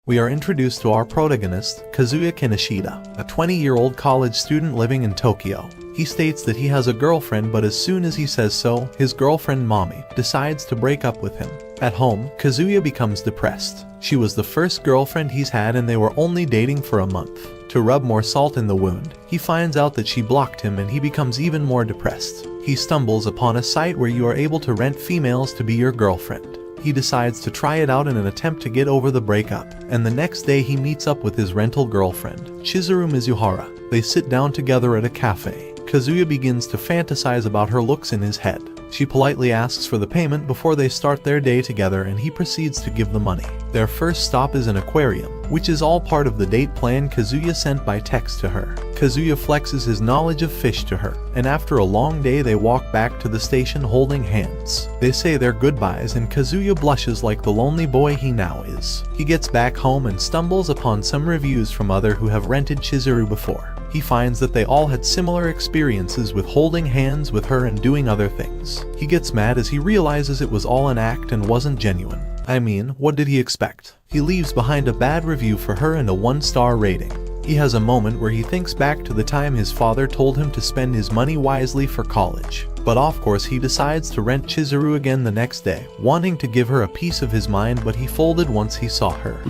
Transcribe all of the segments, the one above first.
we are introduced to our protagonist, Kazuya Kinoshita, a 20-year-old college student living in Tokyo. He states that he has a girlfriend, but as soon as he says so, his girlfriend Mami decides to break up with him. At home, Kazuya becomes depressed. She was the first girlfriend he's had and they were only dating for a month. To rub more salt in the wound, he finds out that she blocked him and he becomes even more depressed. He stumbles upon a site where you are able to rent females to be your girlfriend. He decides to try it out in an attempt to get over the breakup, and the next day he meets up with his rental girlfriend, Chizuru Mizuhara. They sit down together at a cafe. Kazuya begins to fantasize about her looks in his head. She politely asks for the payment before they start their day together and he proceeds to give the money. Their first stop is an aquarium, which is all part of the date plan Kazuya sent by text to her. Kazuya flexes his knowledge of fish to her, and after a long day they walk back to the station holding hands. They say their goodbyes and Kazuya blushes like the lonely boy he now is. He gets back home and stumbles upon some reviews from others who have rented Chizuru before. He finds that they all had similar experiences with holding hands with her and doing other things. He gets mad as he realizes it was all an act and wasn't genuine. I mean, what did he expect? He leaves behind a bad review for her and a 1-star rating. He has a moment where he thinks back to the time his father told him to spend his money wisely for college. But of course he decides to rent Chizuru again the next day, wanting to give her a piece of his mind, but he folded once he saw her.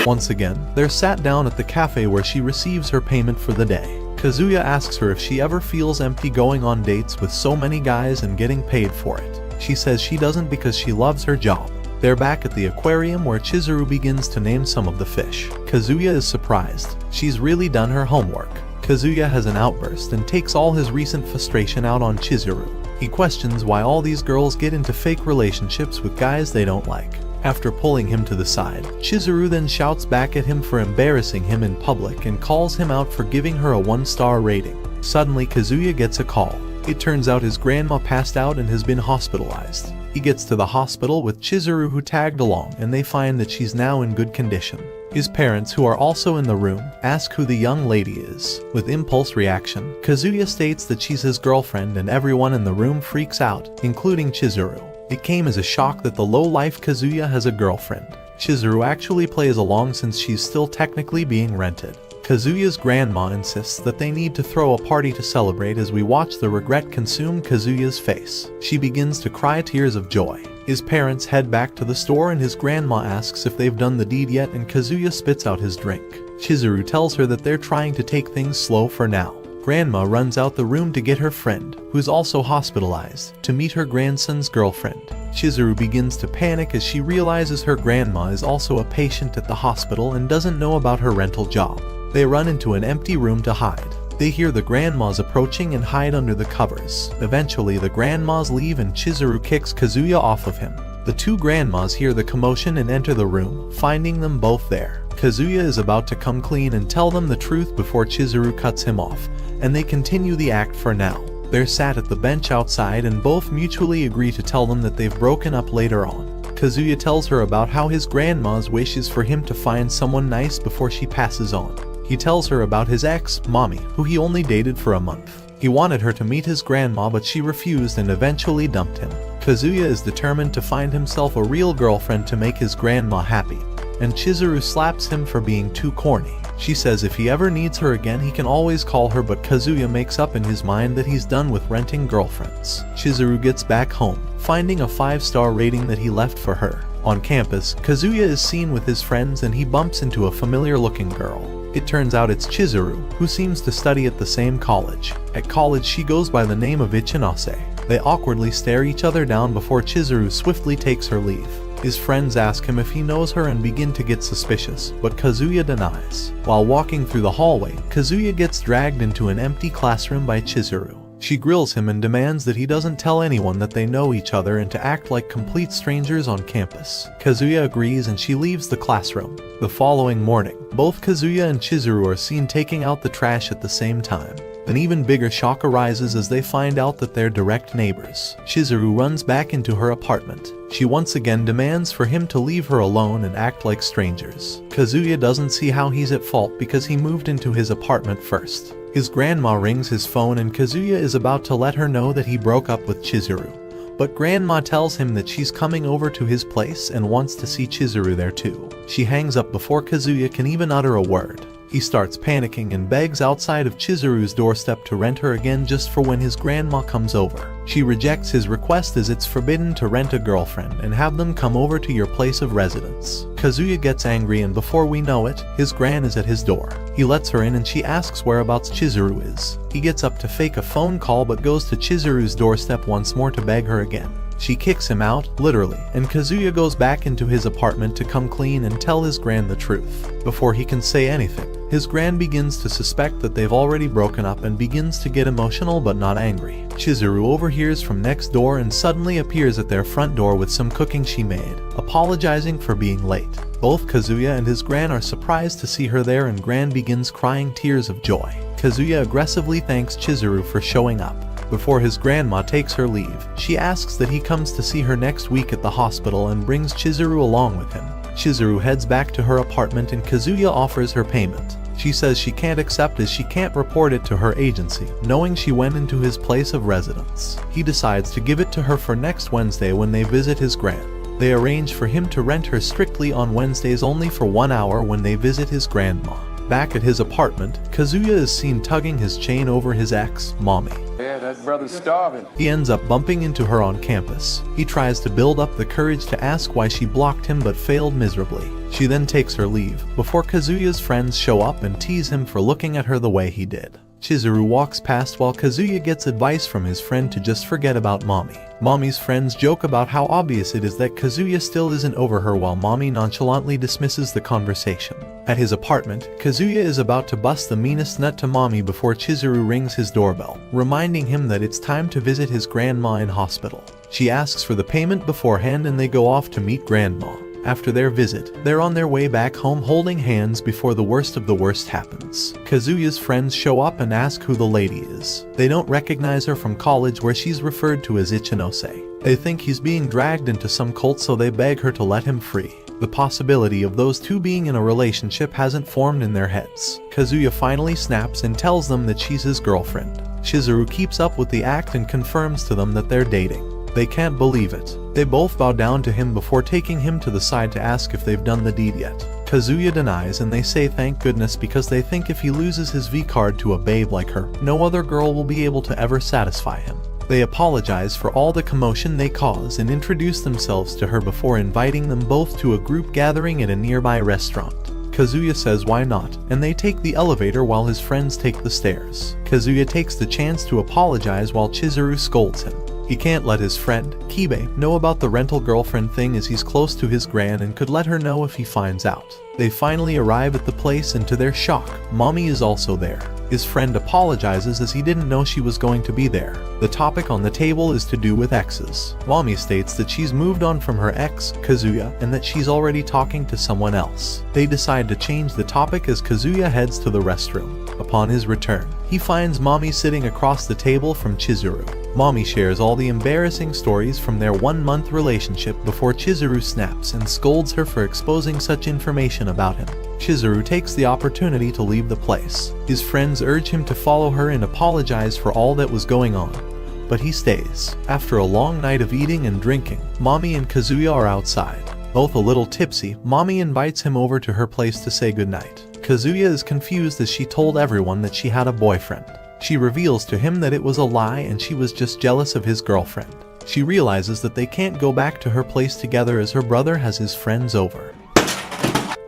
Once again, they're sat down at the cafe where she receives her payment for the day. Kazuya asks her if she ever feels empty going on dates with so many guys and getting paid for it. She says she doesn't because she loves her job. They're back at the aquarium where Chizuru begins to name some of the fish. Kazuya is surprised. She's really done her homework. Kazuya has an outburst and takes all his recent frustration out on Chizuru. He questions why all these girls get into fake relationships with guys they don't like. After pulling him to the side, Chizuru then shouts back at him for embarrassing him in public and calls him out for giving her a 1-star rating. Suddenly Kazuya gets a call. It turns out his grandma passed out and has been hospitalized. He gets to the hospital with Chizuru, who tagged along, and they find that she's now in good condition. His parents, who are also in the room, ask who the young lady is. With impulse reaction, Kazuya states that she's his girlfriend and everyone in the room freaks out, including Chizuru. It came as a shock that the low-life Kazuya has a girlfriend. Chizuru actually plays along since she's still technically being rented. Kazuya's grandma insists that they need to throw a party to celebrate as we watch the regret consume Kazuya's face. She begins to cry tears of joy. His parents head back to the store and his grandma asks if they've done the deed yet and Kazuya spits out his drink. Chizuru tells her that they're trying to take things slow for now. Grandma runs out the room to get her friend, who's also hospitalized, to meet her grandson's girlfriend. Chizuru begins to panic as she realizes her grandma is also a patient at the hospital and doesn't know about her rental job. They run into an empty room to hide. They hear the grandmas approaching and hide under the covers. Eventually, the grandmas leave and Chizuru kicks Kazuya off of him. The two grandmas hear the commotion and enter the room, finding them both there. Kazuya is about to come clean and tell them the truth before Chizuru cuts him off, and they continue the act for now. They're sat at the bench outside and both mutually agree to tell them that they've broken up later on. Kazuya tells her about how his grandma's wish is for him to find someone nice before she passes on. He tells her about his ex, Mami, who he only dated for a month. He wanted her to meet his grandma, but she refused and eventually dumped him. Kazuya is determined to find himself a real girlfriend to make his grandma happy, and Chizuru slaps him for being too corny. She says if he ever needs her again he can always call her, but Kazuya makes up in his mind that he's done with renting girlfriends. Chizuru gets back home, finding a 5-star rating that he left for her. On campus, Kazuya is seen with his friends and he bumps into a familiar-looking girl. It turns out it's Chizuru, who seems to study at the same college. At college she goes by the name of Ichinose. They awkwardly stare each other down before Chizuru swiftly takes her leave. His friends ask him if he knows her and begin to get suspicious, but Kazuya denies. While walking through the hallway, Kazuya gets dragged into an empty classroom by Chizuru. She grills him and demands that he doesn't tell anyone that they know each other and to act like complete strangers on campus. Kazuya agrees and she leaves the classroom. The following morning, both Kazuya and Chizuru are seen taking out the trash at the same time. An even bigger shock arises as they find out that they're direct neighbors. Chizuru runs back into her apartment. She once again demands for him to leave her alone and act like strangers. Kazuya doesn't see how he's at fault because he moved into his apartment first. His grandma rings his phone and Kazuya is about to let her know that he broke up with Chizuru, but Grandma tells him that she's coming over to his place and wants to see Chizuru there too. She hangs up before Kazuya can even utter a word. He starts panicking and begs outside of Chizuru's doorstep to rent her again just for when his grandma comes over. She rejects his request as it's forbidden to rent a girlfriend and have them come over to your place of residence. Kazuya gets angry and before we know it, his gran is at his door. He lets her in and she asks whereabouts Chizuru is. He gets up to fake a phone call but goes to Chizuru's doorstep once more to beg her again. She kicks him out, literally, and Kazuya goes back into his apartment to come clean and tell his gran the truth. Before he can say anything, his gran begins to suspect that they've already broken up and begins to get emotional but not angry. Chizuru overhears from next door and suddenly appears at their front door with some cooking she made, apologizing for being late. Both Kazuya and his gran are surprised to see her there and gran begins crying tears of joy. Kazuya aggressively thanks Chizuru for showing up. Before his grandma takes her leave, she asks that he comes to see her next week at the hospital and brings Chizuru along with him. Chizuru heads back to her apartment and Kazuya offers her payment. She says she can't accept as she can't report it to her agency, knowing she went into his place of residence. He decides to give it to her for next Wednesday when they visit his gran. They arrange for him to rent her strictly on Wednesdays only for 1 hour when they visit his grandma. Back at his apartment, Kazuya is seen tugging his chain over his ex, Mami. Yeah, that brother's starving. He ends up bumping into her on campus. He tries to build up the courage to ask why she blocked him but failed miserably. She then takes her leave, before Kazuya's friends show up and tease him for looking at her the way he did. Chizuru walks past while Kazuya gets advice from his friend to just forget about Mami. Mami's friends joke about how obvious it is that Kazuya still isn't over her while Mami nonchalantly dismisses the conversation. At his apartment, Kazuya is about to bust the meanest nut to Mami before Chizuru rings his doorbell, reminding him that it's time to visit his grandma in hospital. She asks for the payment beforehand and they go off to meet grandma. After their visit, they're on their way back home holding hands before the worst of the worst happens. Kazuya's friends show up and ask who the lady is. They don't recognize her from college where she's referred to as Ichinose. They think he's being dragged into some cult so they beg her to let him free. The possibility of those two being in a relationship hasn't formed in their heads. Kazuya finally snaps and tells them that she's his girlfriend. Chizuru keeps up with the act and confirms to them that they're dating. They can't believe it. They both bow down to him before taking him to the side to ask if they've done the deed yet. Kazuya denies and they say thank goodness because they think if he loses his V-card to a babe like her, no other girl will be able to ever satisfy him. They apologize for all the commotion they cause and introduce themselves to her before inviting them both to a group gathering at a nearby restaurant. Kazuya says why not, and they take the elevator while his friends take the stairs. Kazuya takes the chance to apologize while Chizuru scolds him. He can't let his friend, Kibe, know about the rental girlfriend thing as he's close to his gran and could let her know if he finds out. They finally arrive at the place and to their shock, Mami is also there. His friend apologizes as he didn't know she was going to be there. The topic on the table is to do with exes. Mami states that she's moved on from her ex, Kazuya, and that she's already talking to someone else. They decide to change the topic as Kazuya heads to the restroom. Upon his return, he finds Mami sitting across the table from Chizuru. Mami shares all the embarrassing stories from their 1-month relationship before Chizuru snaps and scolds her for exposing such information about him. Chizuru takes the opportunity to leave the place. His friends urge him to follow her and apologize for all that was going on, but he stays. After a long night of eating and drinking, Mami and Kazuya are outside. Both a little tipsy, Mami invites him over to her place to say goodnight. Kazuya is confused as she told everyone that she had a boyfriend. She reveals to him that it was a lie and she was just jealous of his girlfriend. She realizes that they can't go back to her place together as her brother has his friends over.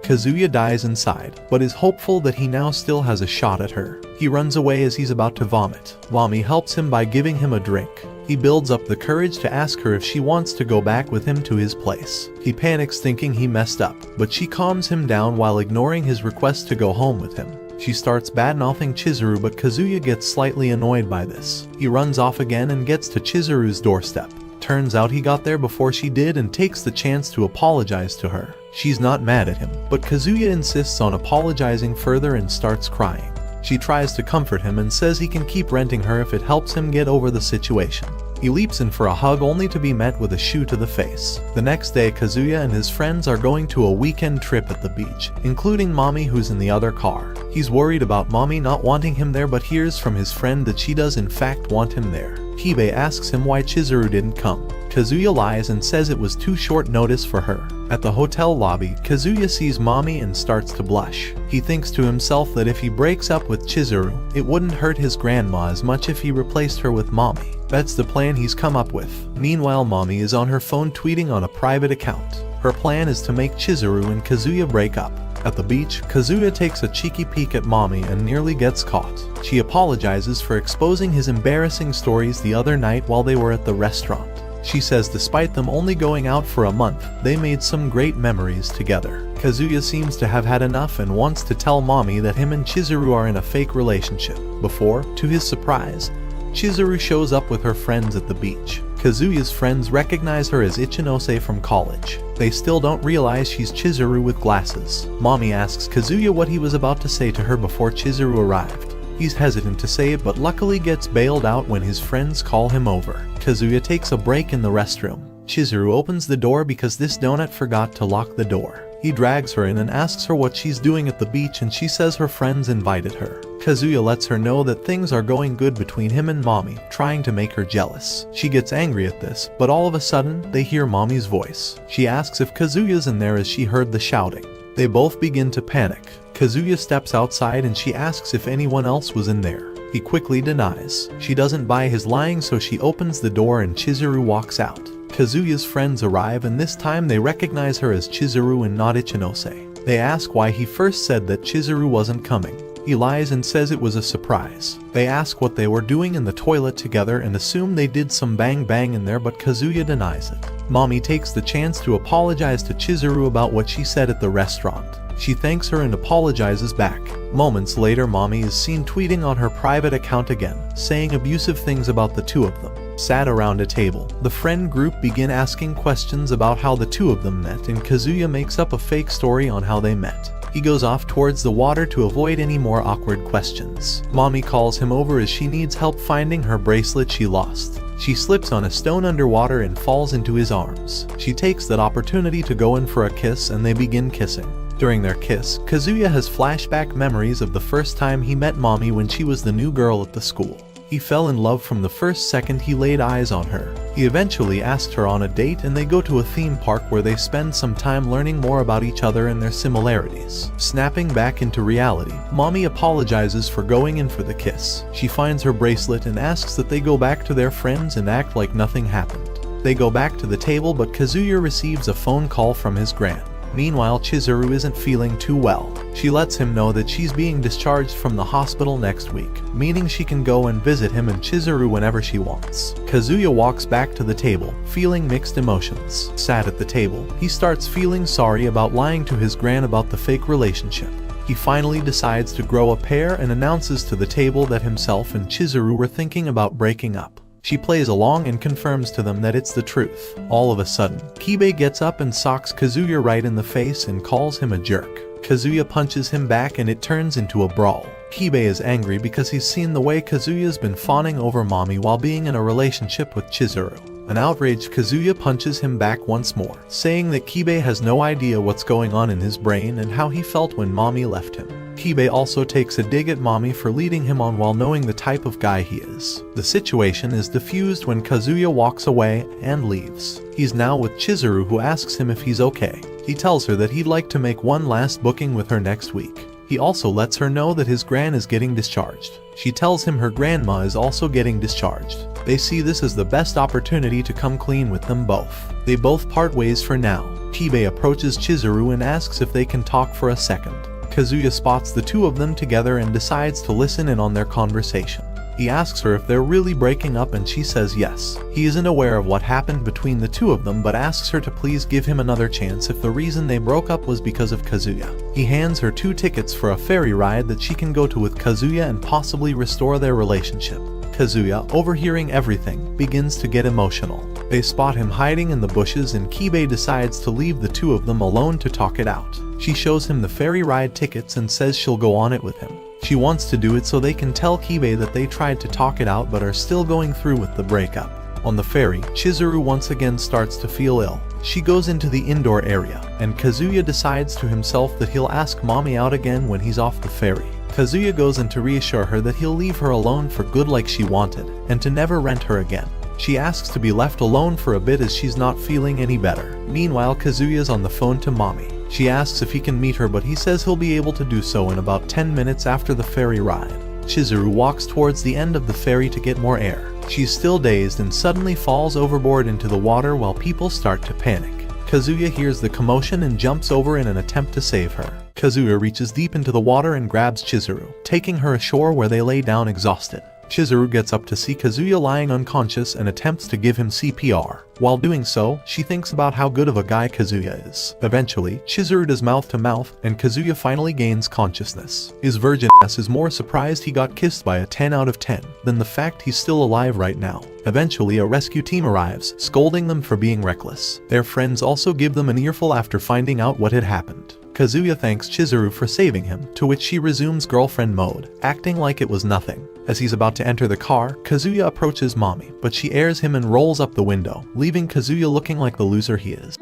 Kazuya dies inside, but is hopeful that he now still has a shot at her. He runs away as he's about to vomit. Mami helps him by giving him a drink. He builds up the courage to ask her if she wants to go back with him to his place. He panics thinking he messed up, but she calms him down while ignoring his request to go home with him. She starts bad-mouthing Chizuru but Kazuya gets slightly annoyed by this. He runs off again and gets to Chizuru's doorstep. Turns out he got there before she did and takes the chance to apologize to her. She's not mad at him, but Kazuya insists on apologizing further and starts crying. She tries to comfort him and says he can keep renting her if it helps him get over the situation. He leaps in for a hug only to be met with a shoe to the face. The next day, Kazuya and his friends are going to a weekend trip at the beach, including Mami who's in the other car. He's worried about Mami not wanting him there but hears from his friend that she does in fact want him there. Kibe asks him why Chizuru didn't come. Kazuya lies and says it was too short notice for her. At the hotel lobby, Kazuya sees Mami and starts to blush. He thinks to himself that if he breaks up with Chizuru, it wouldn't hurt his grandma as much if he replaced her with Mami. That's the plan he's come up with. Meanwhile, Mami is on her phone tweeting on a private account. Her plan is to make Chizuru and Kazuya break up. At the beach, Kazuya takes a cheeky peek at Mami and nearly gets caught. She apologizes for exposing his embarrassing stories the other night while they were at the restaurant. She says despite them only going out for a month, they made some great memories together. Kazuya seems to have had enough and wants to tell Mami that him and Chizuru are in a fake relationship. Before, to his surprise, Chizuru shows up with her friends at the beach. Kazuya's friends recognize her as Ichinose from college. They still don't realize she's Chizuru with glasses. Mami asks Kazuya what he was about to say to her before Chizuru arrived. He's hesitant to say it but luckily gets bailed out when his friends call him over. Kazuya takes a break in the restroom. Chizuru opens the door because this donut forgot to lock the door. He drags her in and asks her what she's doing at the beach and she says her friends invited her. Kazuya lets her know that things are going good between him and Mami, trying to make her jealous. She gets angry at this, but all of a sudden, they hear Mami's voice. She asks if Kazuya's in there as she heard the shouting. They both begin to panic. Kazuya steps outside and she asks if anyone else was in there. He quickly denies. She doesn't buy his lying, so she opens the door and Chizuru walks out. Kazuya's friends arrive and this time they recognize her as Chizuru and not Ichinose. They ask why he first said that Chizuru wasn't coming. He lies and says it was a surprise. They ask what they were doing in the toilet together and assume they did some bang bang in there, but Kazuya denies it. Mami takes the chance to apologize to Chizuru about what she said at the restaurant. She thanks her and apologizes back. Moments later, Mami is seen tweeting on her private account again, saying abusive things about the two of them. Sat around a table, the friend group begin asking questions about how the two of them met and Kazuya makes up a fake story on how they met. He goes off towards the water to avoid any more awkward questions. Mami calls him over as she needs help finding her bracelet she lost. She slips on a stone underwater and falls into his arms. She takes that opportunity to go in for a kiss and they begin kissing. During their kiss, Kazuya has flashback memories of the first time he met Mami when she was the new girl at the school. He fell in love from the first second he laid eyes on her. He eventually asked her on a date and they go to a theme park where they spend some time learning more about each other and their similarities. Snapping back into reality, Mami apologizes for going in for the kiss. She finds her bracelet and asks that they go back to their friends and act like nothing happened. They go back to the table but Kazuya receives a phone call from his gran. Meanwhile, Chizuru isn't feeling too well. She lets him know that she's being discharged from the hospital next week, meaning she can go and visit him and Chizuru whenever she wants. Kazuya walks back to the table, feeling mixed emotions. Sat at the table, he starts feeling sorry about lying to his gran about the fake relationship. He finally decides to grow a pair and announces to the table that himself and Chizuru were thinking about breaking up. She plays along and confirms to them that it's the truth. All of a sudden, Kibe gets up and socks Kazuya right in the face and calls him a jerk. Kazuya punches him back and it turns into a brawl. Kibe is angry because he's seen the way Kazuya's been fawning over Mami while being in a relationship with Chizuru. An outraged Kazuya punches him back once more, saying that Kibe has no idea what's going on in his brain and how he felt when Mami left him. Kibe also takes a dig at Mami for leading him on while knowing the type of guy he is. The situation is diffused when Kazuya walks away and leaves. He's now with Chizuru, who asks him if he's okay. He tells her that he'd like to make one last booking with her next week. He also lets her know that his gran is getting discharged. She tells him her grandma is also getting discharged. They see this as the best opportunity to come clean with them both. They both part ways for now. Kibe approaches Chizuru and asks if they can talk for a second. Kazuya spots the two of them together and decides to listen in on their conversation. He asks her if they're really breaking up and she says yes. He isn't aware of what happened between the two of them but asks her to please give him another chance if the reason they broke up was because of Kazuya. He hands her 2 tickets for a ferry ride that she can go to with Kazuya and possibly restore their relationship. Kazuya, overhearing everything, begins to get emotional. They spot him hiding in the bushes and Kibe decides to leave the two of them alone to talk it out. She shows him the ferry ride tickets and says she'll go on it with him. She wants to do it so they can tell Kibe that they tried to talk it out but are still going through with the breakup. On the ferry, Chizuru once again starts to feel ill. She goes into the indoor area, and Kazuya decides to himself that he'll ask Mami out again when he's off the ferry. Kazuya goes in to reassure her that he'll leave her alone for good like she wanted, and to never rent her again. She asks to be left alone for a bit as she's not feeling any better. Meanwhile, Kazuya's on the phone to Mami. She asks if he can meet her, but he says he'll be able to do so in about 10 minutes after the ferry ride. Chizuru walks towards the end of the ferry to get more air. She's still dazed and suddenly falls overboard into the water while people start to panic. Kazuya hears the commotion and jumps over in an attempt to save her. Kazuya reaches deep into the water and grabs Chizuru, taking her ashore where they lay down exhausted. Chizuru gets up to see Kazuya lying unconscious and attempts to give him CPR. While doing so, she thinks about how good of a guy Kazuya is. Eventually, Chizuru does mouth to mouth, and Kazuya finally gains consciousness. His virgin ass is more surprised he got kissed by a 10 out of 10 than the fact he's still alive right now. Eventually, a rescue team arrives, scolding them for being reckless. Their friends also give them an earful after finding out what had happened. Kazuya thanks Chizuru for saving him, to which she resumes girlfriend mode, acting like it was nothing. As he's about to enter the car, Kazuya approaches Mami, but she airs him and rolls up the window, leaving Kazuya looking like the loser he is.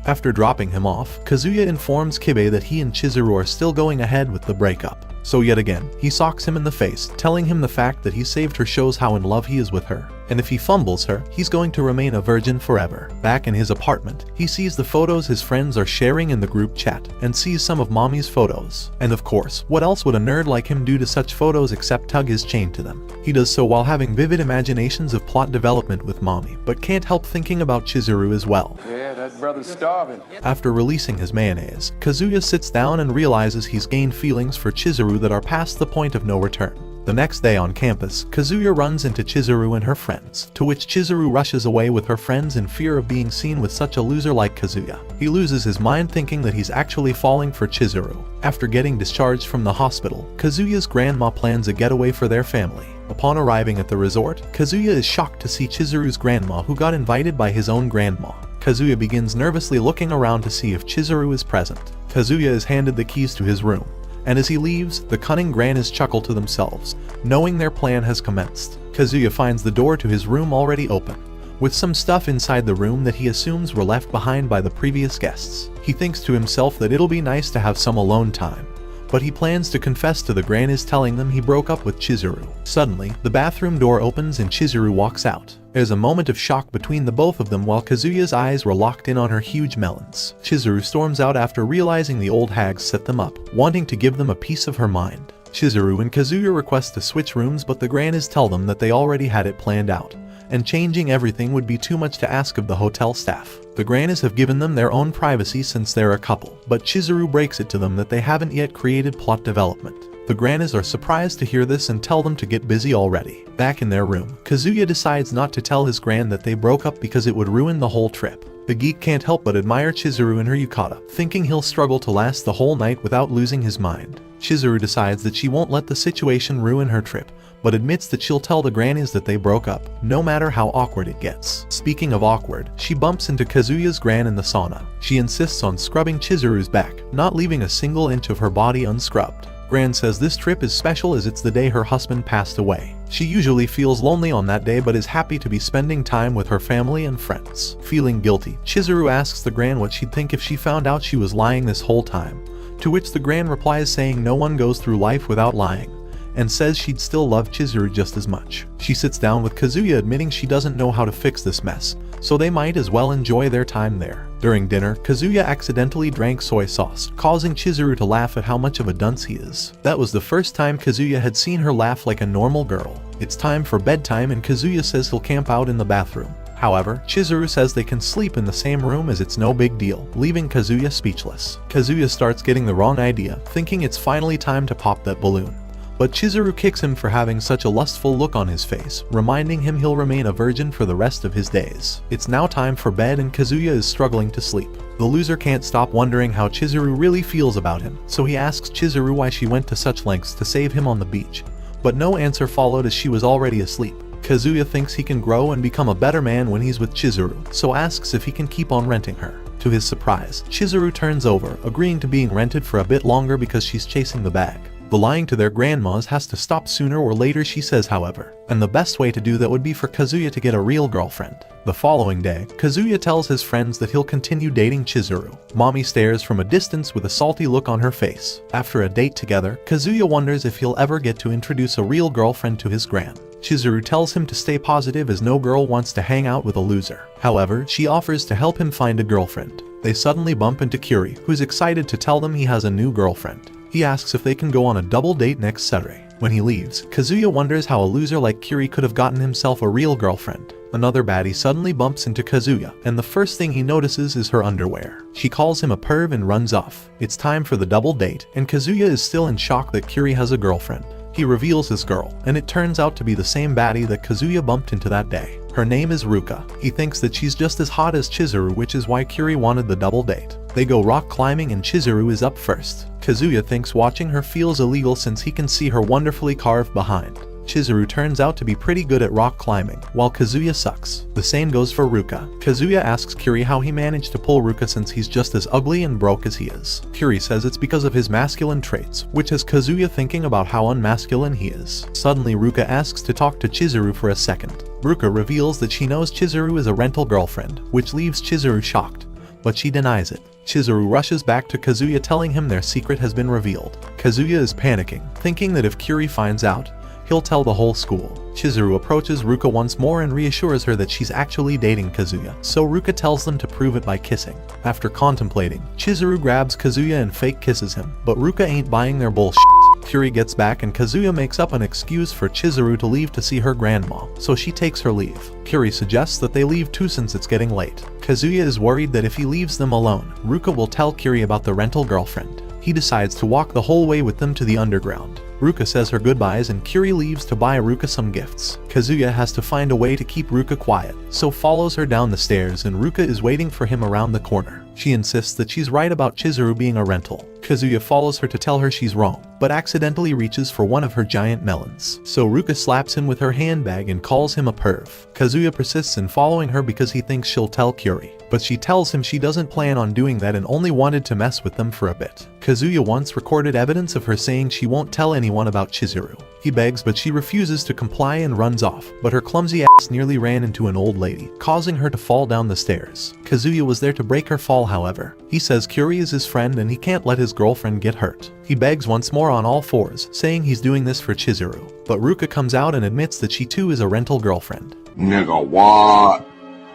After dropping him off, Kazuya informs Kibe that he and Chizuru are still going ahead with the breakup. So yet again, he socks him in the face, telling him the fact that he saved her shows how in love he is with her, and if he fumbles her, he's going to remain a virgin forever. Back in his apartment, he sees the photos his friends are sharing in the group chat, and sees some of Mami's photos. And of course, what else would a nerd like him do to such photos except tug his chain to them? He does so while having vivid imaginations of plot development with Mami, but can't help thinking about Chizuru as well. Yeah, that brother's starving. After releasing his mayonnaise, Kazuya sits down and realizes he's gained feelings for Chizuru that are past the point of no return. The next day on campus, Kazuya runs into Chizuru and her friends, to which Chizuru rushes away with her friends in fear of being seen with such a loser like Kazuya. He loses his mind thinking that he's actually falling for Chizuru. After getting discharged from the hospital, Kazuya's grandma plans a getaway for their family. Upon arriving at the resort, Kazuya is shocked to see Chizuru's grandma, who got invited by his own grandma. Kazuya begins nervously looking around to see if Chizuru is present. Kazuya is handed the keys to his room, and as he leaves, the cunning grannies chuckle to themselves, knowing their plan has commenced. Kazuya finds the door to his room already open, with some stuff inside the room that he assumes were left behind by the previous guests. He thinks to himself that it'll be nice to have some alone time, but he plans to confess to the grannies, telling them he broke up with Chizuru. Suddenly, the bathroom door opens and Chizuru walks out. There's a moment of shock between the both of them while Kazuya's eyes were locked in on her huge melons. Chizuru storms out after realizing the old hags set them up, wanting to give them a piece of her mind. Chizuru and Kazuya request to switch rooms, but the grannies tell them that they already had it planned out, and changing everything would be too much to ask of the hotel staff. The grannies have given them their own privacy since they're a couple, but Chizuru breaks it to them that they haven't yet created plot development. The grannies are surprised to hear this and tell them to get busy already. Back in their room, Kazuya decides not to tell his gran that they broke up because it would ruin the whole trip. The geek can't help but admire Chizuru and her yukata, thinking he'll struggle to last the whole night without losing his mind. Chizuru decides that she won't let the situation ruin her trip, but admits that she'll tell the grannies that they broke up, no matter how awkward it gets. Speaking of awkward, she bumps into Kazuya's gran in the sauna. She insists on scrubbing Chizuru's back, not leaving a single inch of her body unscrubbed. Gran says this trip is special as it's the day her husband passed away. She usually feels lonely on that day but is happy to be spending time with her family and friends. Feeling guilty, Chizuru asks the gran what she'd think if she found out she was lying this whole time, to which the gran replies saying no one goes through life without lying, and says she'd still love Chizuru just as much. She sits down with Kazuya, admitting she doesn't know how to fix this mess, so they might as well enjoy their time there. During dinner, Kazuya accidentally drank soy sauce, causing Chizuru to laugh at how much of a dunce he is. That was the first time Kazuya had seen her laugh like a normal girl. It's time for bedtime and Kazuya says he'll camp out in the bathroom. However, Chizuru says they can sleep in the same room as it's no big deal, leaving Kazuya speechless. Kazuya starts getting the wrong idea, thinking it's finally time to pop that balloon. But Chizuru kicks him for having such a lustful look on his face, reminding him he'll remain a virgin for the rest of his days. It's now time for bed and Kazuya is struggling to sleep. The loser can't stop wondering how Chizuru really feels about him, so he asks Chizuru why she went to such lengths to save him on the beach. But no answer followed as she was already asleep. Kazuya thinks he can grow and become a better man when he's with Chizuru, so asks if he can keep on renting her. To his surprise, Chizuru turns over, agreeing to being rented for a bit longer because she's chasing the bag. The lying to their grandmas has to stop sooner or later, she says, however, and the best way to do that would be for Kazuya to get a real girlfriend. The following day, Kazuya tells his friends that he'll continue dating Chizuru. Mami stares from a distance with a salty look on her face. After a date together, Kazuya wonders if he'll ever get to introduce a real girlfriend to his gran. Chizuru tells him to stay positive as no girl wants to hang out with a loser. However, she offers to help him find a girlfriend. They suddenly bump into Kiri, who's excited to tell them he has a new girlfriend. He asks if they can go on a double date next Saturday. When he leaves, Kazuya wonders how a loser like Kiri could have gotten himself a real girlfriend. Another baddie suddenly bumps into Kazuya, and the first thing he notices is her underwear. She calls him a perv and runs off. It's time for the double date, and Kazuya is still in shock that Kiri has a girlfriend. He reveals his girl, and it turns out to be the same baddie that Kazuya bumped into that day. Her name is Ruka. He thinks that she's just as hot as Chizuru, which is why Kiri wanted the double date. They go rock climbing and Chizuru is up first. Kazuya thinks watching her feels illegal since he can see her wonderfully carved behind. Chizuru turns out to be pretty good at rock climbing, while Kazuya sucks. The same goes for Ruka. Kazuya asks Kiri how he managed to pull Ruka since he's just as ugly and broke as he is. Kiri says it's because of his masculine traits, which has Kazuya thinking about how unmasculine he is. Suddenly Ruka asks to talk to Chizuru for a second. Ruka reveals that she knows Chizuru is a rental girlfriend, which leaves Chizuru shocked, but she denies it. Chizuru rushes back to Kazuya telling him their secret has been revealed. Kazuya is panicking, thinking that if Kiri finds out, he'll tell the whole school. Chizuru approaches Ruka once more and reassures her that she's actually dating Kazuya, so Ruka tells them to prove it by kissing. After contemplating, Chizuru grabs Kazuya and fake kisses him, but Ruka ain't buying their bullshit. Kiri gets back and Kazuya makes up an excuse for Chizuru to leave to see her grandma, so she takes her leave. Kiri suggests that they leave too since it's getting late. Kazuya is worried that if he leaves them alone, Ruka will tell Kiri about the rental girlfriend. He decides to walk the whole way with them to the underground. Ruka says her goodbyes and Kiri leaves to buy Ruka some gifts. Kazuya has to find a way to keep Ruka quiet, so follows her down the stairs and Ruka is waiting for him around the corner. She insists that she's right about Chizuru being a rental. Kazuya follows her to tell her she's wrong, but accidentally reaches for one of her giant melons. So Ruka slaps him with her handbag and calls him a perv. Kazuya persists in following her because he thinks she'll tell Kiri, but she tells him she doesn't plan on doing that and only wanted to mess with them for a bit. Kazuya once recorded evidence of her saying she won't tell anyone about Chizuru. He begs but she refuses to comply and runs off, but her clumsy ass nearly ran into an old lady, causing her to fall down the stairs. Kazuya was there to break her fall however. He says Kiri is his friend and he can't let his girlfriend get hurt. He begs once more on all fours, saying he's doing this for Chizuru. But Ruka comes out and admits that she too is a rental girlfriend. Nigga what?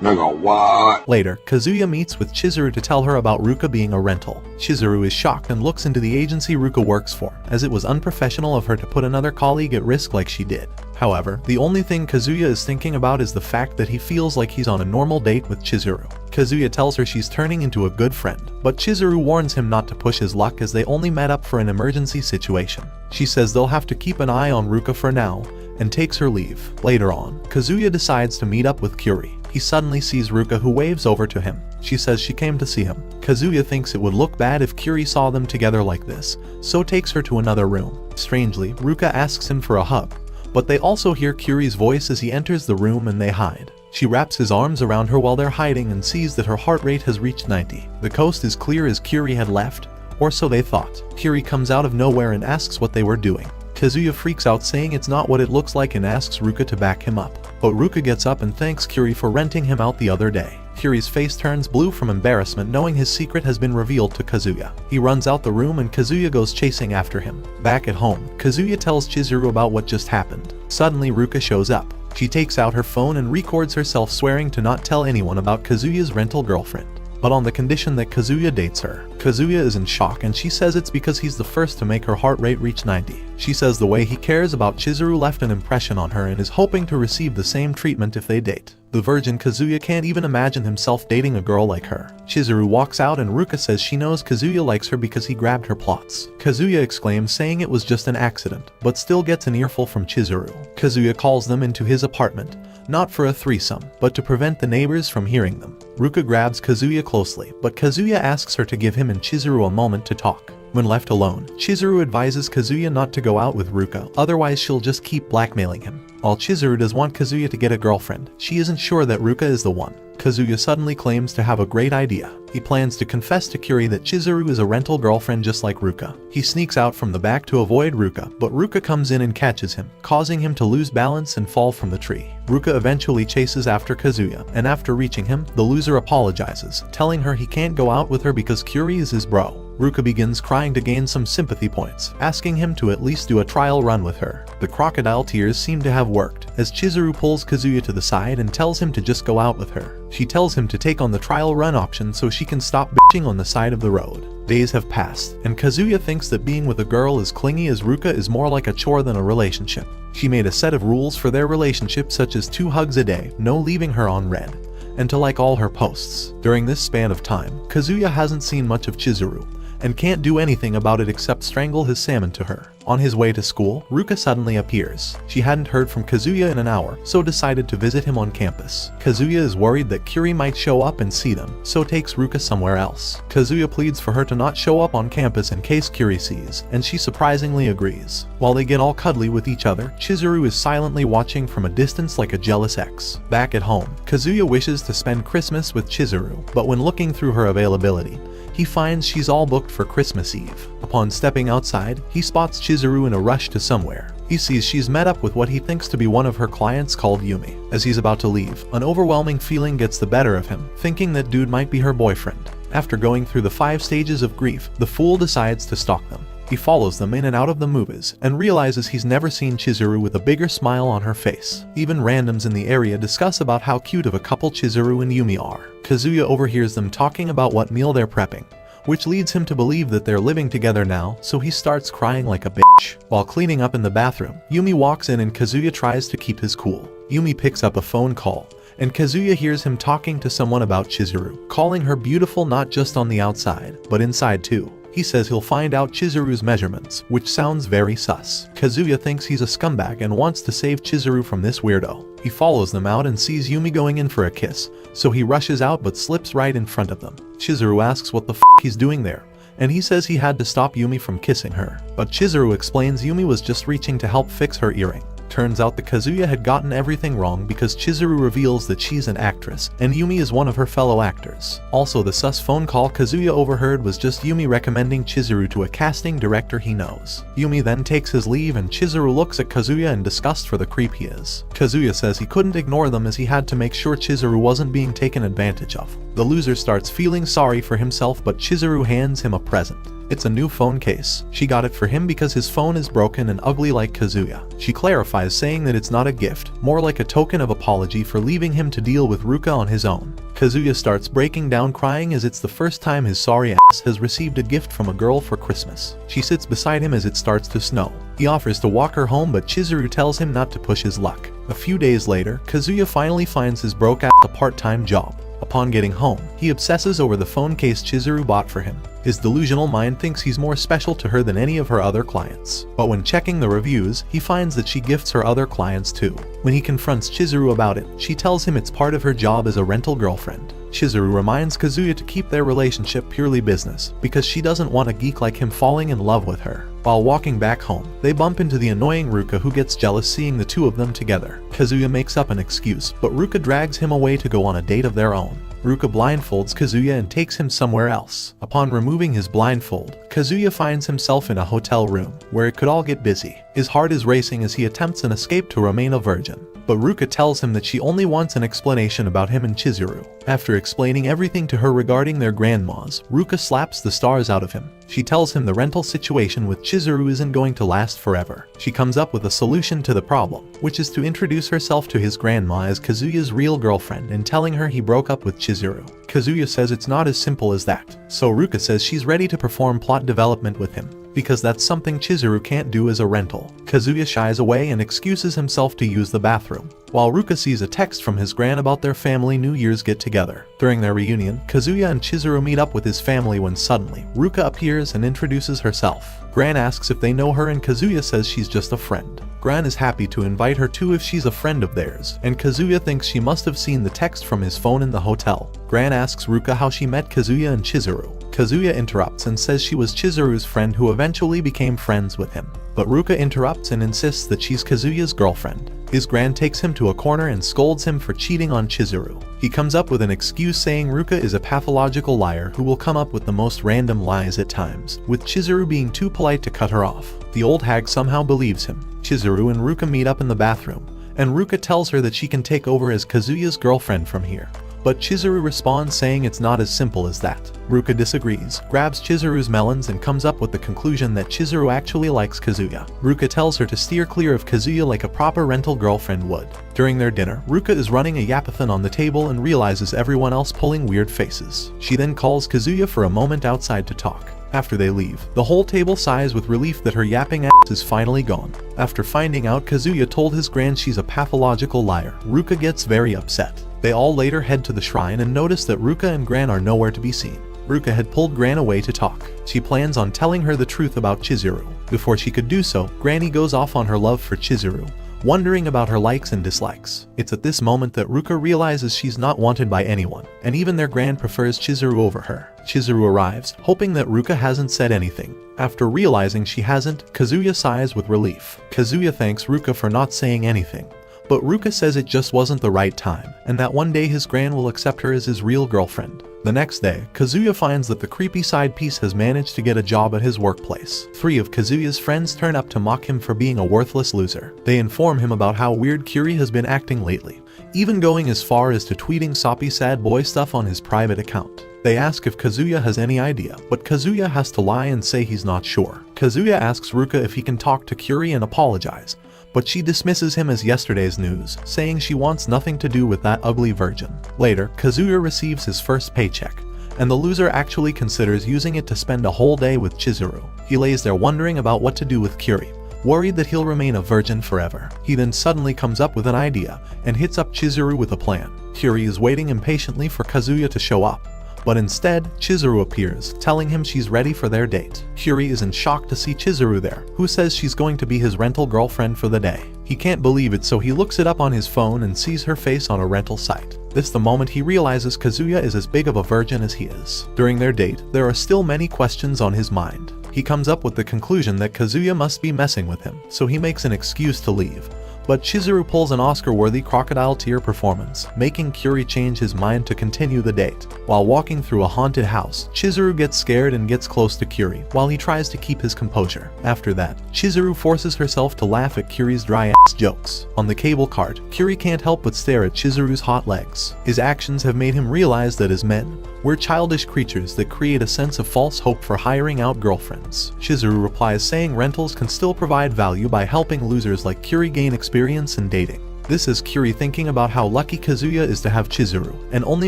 Nigga what? Later, Kazuya meets with Chizuru to tell her about Ruka being a rental. Chizuru is shocked and looks into the agency Ruka works for, as it was unprofessional of her to put another colleague at risk like she did. However, the only thing Kazuya is thinking about is the fact that he feels like he's on a normal date with Chizuru. Kazuya tells her she's turning into a good friend, but Chizuru warns him not to push his luck as they only met up for an emergency situation. She says they'll have to keep an eye on Ruka for now, and takes her leave. Later on, Kazuya decides to meet up with Kiri. He suddenly sees Ruka who waves over to him. She says she came to see him. Kazuya thinks it would look bad if Kiri saw them together like this, so takes her to another room. Strangely, Ruka asks him for a hug, but they also hear Kiri's voice as he enters the room and they hide. She wraps his arms around her while they're hiding and sees that her heart rate has reached 90. The coast is clear as Kiri had left, or so they thought. Kiri comes out of nowhere and asks what they were doing. Kazuya freaks out saying it's not what it looks like and asks Ruka to back him up. But Ruka gets up and thanks Kiri for renting him out the other day. Kiri's face turns blue from embarrassment knowing his secret has been revealed to Kazuya. He runs out the room and Kazuya goes chasing after him. Back at home, Kazuya tells Chizuru about what just happened. Suddenly Ruka shows up. She takes out her phone and records herself swearing to not tell anyone about Kazuya's rental girlfriend, but on the condition that Kazuya dates her. Kazuya is in shock and she says it's because he's the first to make her heart rate reach 90. She says the way he cares about Chizuru left an impression on her and is hoping to receive the same treatment if they date. The virgin Kazuya can't even imagine himself dating a girl like her. Chizuru walks out and Ruka says she knows Kazuya likes her because he grabbed her plots. Kazuya exclaims saying it was just an accident, but still gets an earful from Chizuru. Kazuya calls them into his apartment, not for a threesome, but to prevent the neighbors from hearing them. Ruka grabs Kazuya closely, but Kazuya asks her to give him and Chizuru a moment to talk. When left alone, Chizuru advises Kazuya not to go out with Ruka, otherwise she'll just keep blackmailing him. While Chizuru does want Kazuya to get a girlfriend, she isn't sure that Ruka is the one. Kazuya suddenly claims to have a great idea. He plans to confess to Kiri that Chizuru is a rental girlfriend just like Ruka. He sneaks out from the back to avoid Ruka, but Ruka comes in and catches him, causing him to lose balance and fall from the tree. Ruka eventually chases after Kazuya, and after reaching him, the loser apologizes, telling her he can't go out with her because Kiri is his bro. Ruka begins crying to gain some sympathy points, asking him to at least do a trial run with her. The crocodile tears seem to have worked, as Chizuru pulls Kazuya to the side and tells him to just go out with her. She tells him to take on the trial run option so she can stop bitching on the side of the road. Days have passed, and Kazuya thinks that being with a girl as clingy as Ruka is more like a chore than a relationship. She made a set of rules for their relationship, such as 2 hugs a day, no leaving her on red, and to like all her posts. During this span of time, Kazuya hasn't seen much of Chizuru, and can't do anything about it except strangle his salmon to her. On his way to school, Ruka suddenly appears. She hadn't heard from Kazuya in an hour, so decided to visit him on campus. Kazuya is worried that Kiri might show up and see them, so takes Ruka somewhere else. Kazuya pleads for her to not show up on campus in case Kiri sees, and she surprisingly agrees. While they get all cuddly with each other, Chizuru is silently watching from a distance like a jealous ex. Back at home, Kazuya wishes to spend Christmas with Chizuru, but when looking through her availability, he finds she's all booked for Christmas Eve. Upon stepping outside, he spots Chizuru in a rush to somewhere. He sees she's met up with what he thinks to be one of her clients called Yumi. As he's about to leave, an overwhelming feeling gets the better of him, thinking that dude might be her boyfriend. After going through the 5 stages of grief, the fool decides to stalk them. He follows them in and out of the movies, and realizes he's never seen Chizuru with a bigger smile on her face. Even randoms in the area discuss about how cute of a couple Chizuru and Yumi are. Kazuya overhears them talking about what meal they're prepping, which leads him to believe that they're living together now, so he starts crying like a bitch. While cleaning up in the bathroom, Yumi walks in and Kazuya tries to keep his cool. Yumi picks up a phone call, and Kazuya hears him talking to someone about Chizuru, calling her beautiful not just on the outside, but inside too. He says he'll find out Chizuru's measurements, which sounds very sus. Kazuya thinks he's a scumbag and wants to save Chizuru from this weirdo. He follows them out and sees Yumi going in for a kiss, so he rushes out but slips right in front of them. Chizuru asks what the f he's doing there, and he says he had to stop Yumi from kissing her. But Chizuru explains Yumi was just reaching to help fix her earring. Turns out that Kazuya had gotten everything wrong because Chizuru reveals that she's an actress, and Yumi is one of her fellow actors. Also, the sus phone call Kazuya overheard was just Yumi recommending Chizuru to a casting director he knows. Yumi then takes his leave and Chizuru looks at Kazuya in disgust for the creep he is. Kazuya says he couldn't ignore them as he had to make sure Chizuru wasn't being taken advantage of. The loser starts feeling sorry for himself, but Chizuru hands him a present. It's a new phone case. She got it for him because his phone is broken and ugly like Kazuya. She clarifies, saying that it's not a gift, more like a token of apology for leaving him to deal with Ruka on his own. Kazuya starts breaking down crying as it's the first time his sorry ass has received a gift from a girl for Christmas. She sits beside him as it starts to snow. He offers to walk her home, but Chizuru tells him not to push his luck. A few days later, Kazuya finally finds his broke ass a part-time job. Upon getting home, he obsesses over the phone case Chizuru bought for him. His delusional mind thinks he's more special to her than any of her other clients. But when checking the reviews, he finds that she gifts her other clients too. When he confronts Chizuru about it, she tells him it's part of her job as a rental girlfriend. Chizuru reminds Kazuya to keep their relationship purely business, because she doesn't want a geek like him falling in love with her. While walking back home, they bump into the annoying Ruka, who gets jealous seeing the two of them together. Kazuya makes up an excuse, but Ruka drags him away to go on a date of their own. Ruka blindfolds Kazuya and takes him somewhere else. Upon removing his blindfold, Kazuya finds himself in a hotel room, where it could all get busy. His heart is racing as he attempts an escape to remain a virgin. But Ruka tells him that she only wants an explanation about him and Chizuru. After explaining everything to her regarding their grandmas, Ruka slaps the stars out of him. She tells him the rental situation with Chizuru isn't going to last forever. She comes up with a solution to the problem, which is to introduce herself to his grandma as Kazuya's real girlfriend and telling her he broke up with Chizuru. Kazuya says it's not as simple as that, so Ruka says she's ready to perform plot development with him, because that's something Chizuru can't do as a rental. Kazuya shies away and excuses himself to use the bathroom, while Ruka sees a text from his gran about their family New Year's get-together. During their reunion, Kazuya and Chizuru meet up with his family when suddenly, Ruka appears and introduces herself. Gran asks if they know her and Kazuya says she's just a friend. Gran is happy to invite her too if she's a friend of theirs, and Kazuya thinks she must have seen the text from his phone in the hotel. Gran asks Ruka how she met Kazuya and Chizuru. Kazuya interrupts and says she was Chizuru's friend who eventually became friends with him. But Ruka interrupts and insists that she's Kazuya's girlfriend. His gran takes him to a corner and scolds him for cheating on Chizuru. He comes up with an excuse saying Ruka is a pathological liar who will come up with the most random lies at times, with Chizuru being too polite to cut her off. The old hag somehow believes him. Chizuru and Ruka meet up in the bathroom, and Ruka tells her that she can take over as Kazuya's girlfriend from here. But Chizuru responds saying it's not as simple as that. Ruka disagrees, grabs Chizuru's melons and comes up with the conclusion that Chizuru actually likes Kazuya. Ruka tells her to steer clear of Kazuya like a proper rental girlfriend would. During their dinner, Ruka is running a yapathon on the table and realizes everyone else pulling weird faces. She then calls Kazuya for a moment outside to talk. After they leave, the whole table sighs with relief that her yapping ass is finally gone. After finding out Kazuya told his gran she's a pathological liar, Ruka gets very upset. They all later head to the shrine and notice that Ruka and Gran are nowhere to be seen. Ruka had pulled Gran away to talk. She plans on telling her the truth about Chizuru. Before she could do so, Granny goes off on her love for Chizuru, wondering about her likes and dislikes. It's at this moment that Ruka realizes she's not wanted by anyone, and even their gran prefers Chizuru over her. Chizuru arrives, hoping that Ruka hasn't said anything. After realizing she hasn't, Kazuya sighs with relief. Kazuya thanks Ruka for not saying anything, but Ruka says it just wasn't the right time, and that one day his gran will accept her as his real girlfriend. The next day, Kazuya finds that the creepy side piece has managed to get a job at his workplace. 3 of Kazuya's friends turn up to mock him for being a worthless loser. They inform him about how weird Kiri has been acting lately, even going as far as to tweeting soppy sad boy stuff on his private account. They ask if Kazuya has any idea, but Kazuya has to lie and say he's not sure. Kazuya asks Ruka if he can talk to Kiri and apologize, but she dismisses him as yesterday's news, saying she wants nothing to do with that ugly virgin. Later, Kazuya receives his first paycheck, and the loser actually considers using it to spend a whole day with Chizuru. He lays there wondering about what to do with Kiri, worried that he'll remain a virgin forever. He then suddenly comes up with an idea and hits up Chizuru with a plan. Kiri is waiting impatiently for Kazuya to show up, but instead, Chizuru appears, telling him she's ready for their date. Kiri is in shock to see Chizuru there, who says she's going to be his rental girlfriend for the day. He can't believe it, so he looks it up on his phone and sees her face on a rental site. This the moment he realizes Kazuya is as big of a virgin as he is. During their date, there are still many questions on his mind. He comes up with the conclusion that Kazuya must be messing with him, so he makes an excuse to leave. But Chizuru pulls an Oscar-worthy crocodile tear performance, making Kiri change his mind to continue the date. While walking through a haunted house, Chizuru gets scared and gets close to Kiri, while he tries to keep his composure. After that, Chizuru forces herself to laugh at Kiri's dry-ass jokes. On the cable cart, Kiri can't help but stare at Chizuru's hot legs. His actions have made him realize that as men, we're childish creatures that create a sense of false hope for hiring out girlfriends. Chizuru replies saying rentals can still provide value by helping losers like Kiri gain experience in dating. This is Kiri thinking about how lucky Kazuya is to have Chizuru, and only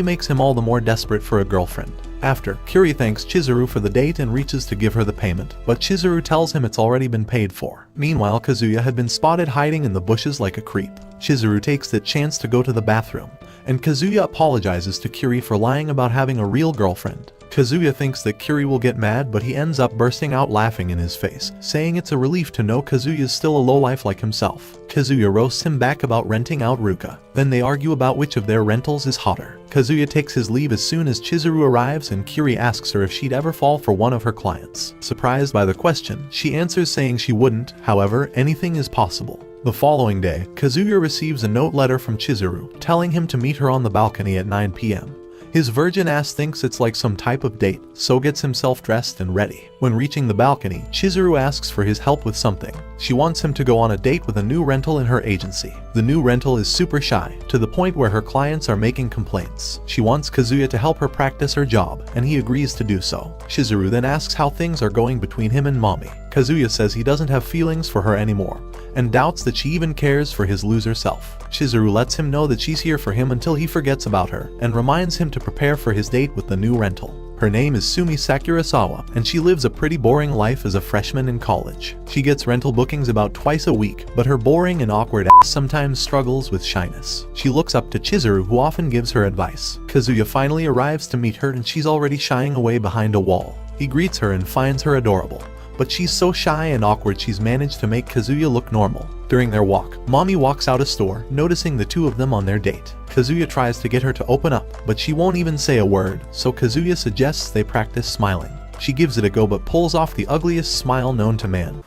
makes him all the more desperate for a girlfriend. After, Kiri thanks Chizuru for the date and reaches to give her the payment, but Chizuru tells him it's already been paid for. Meanwhile, Kazuya had been spotted hiding in the bushes like a creep. Chizuru takes the chance to go to the bathroom, and Kazuya apologizes to Kiri for lying about having a real girlfriend. Kazuya thinks that Kiri will get mad, but he ends up bursting out laughing in his face, saying it's a relief to know Kazuya's still a lowlife like himself. Kazuya roasts him back about renting out Ruka. Then they argue about which of their rentals is hotter. Kazuya takes his leave as soon as Chizuru arrives, and Kiri asks her if she'd ever fall for one of her clients. Surprised by the question, she answers saying she wouldn't, however, anything is possible. The following day, Kazuya receives a note letter from Chizuru, telling him to meet her on the balcony at 9 p.m. His virgin ass thinks it's like some type of date, so gets himself dressed and ready. When reaching the balcony, Chizuru asks for his help with something. She wants him to go on a date with a new rental in her agency. The new rental is super shy, to the point where her clients are making complaints. She wants Kazuya to help her practice her job, and he agrees to do so. Chizuru then asks how things are going between him and Mami. Kazuya says he doesn't have feelings for her anymore, and doubts that she even cares for his loser self. Chizuru lets him know that she's here for him until he forgets about her, and reminds him to prepare for his date with the new rental. Her name is Sumi Sakurasawa, and she lives a pretty boring life as a freshman in college. She gets rental bookings about twice a week, but her boring and awkward ass sometimes struggles with shyness. She looks up to Chizuru, who often gives her advice. Kazuya finally arrives to meet her, and she's already shying away behind a wall. He greets her and finds her adorable, but she's so shy and awkward she's managed to make Kazuya look normal. During their walk, Mami walks out a store, noticing the two of them on their date. Kazuya tries to get her to open up, but she won't even say a word, so Kazuya suggests they practice smiling. She gives it a go but pulls off the ugliest smile known to man,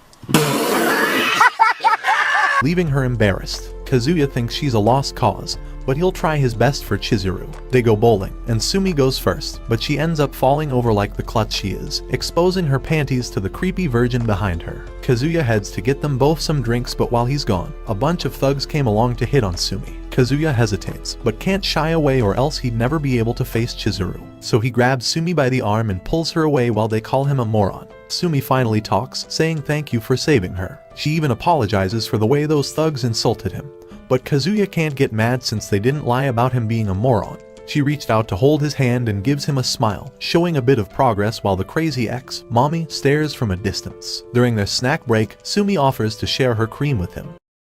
leaving her embarrassed. Kazuya thinks she's a lost cause, but he'll try his best for Chizuru. They go bowling, and Sumi goes first, but she ends up falling over like the klutz she is, exposing her panties to the creepy virgin behind her. Kazuya heads to get them both some drinks, but while he's gone, a bunch of thugs came along to hit on Sumi. Kazuya hesitates, but can't shy away or else he'd never be able to face Chizuru. So he grabs Sumi by the arm and pulls her away while they call him a moron. Sumi finally talks, saying thank you for saving her. She even apologizes for the way those thugs insulted him. But Kazuya can't get mad since they didn't lie about him being a moron. She reached out to hold his hand and gives him a smile, showing a bit of progress while the crazy ex, Mami, stares from a distance. During their snack break, Sumi offers to share her cream with him.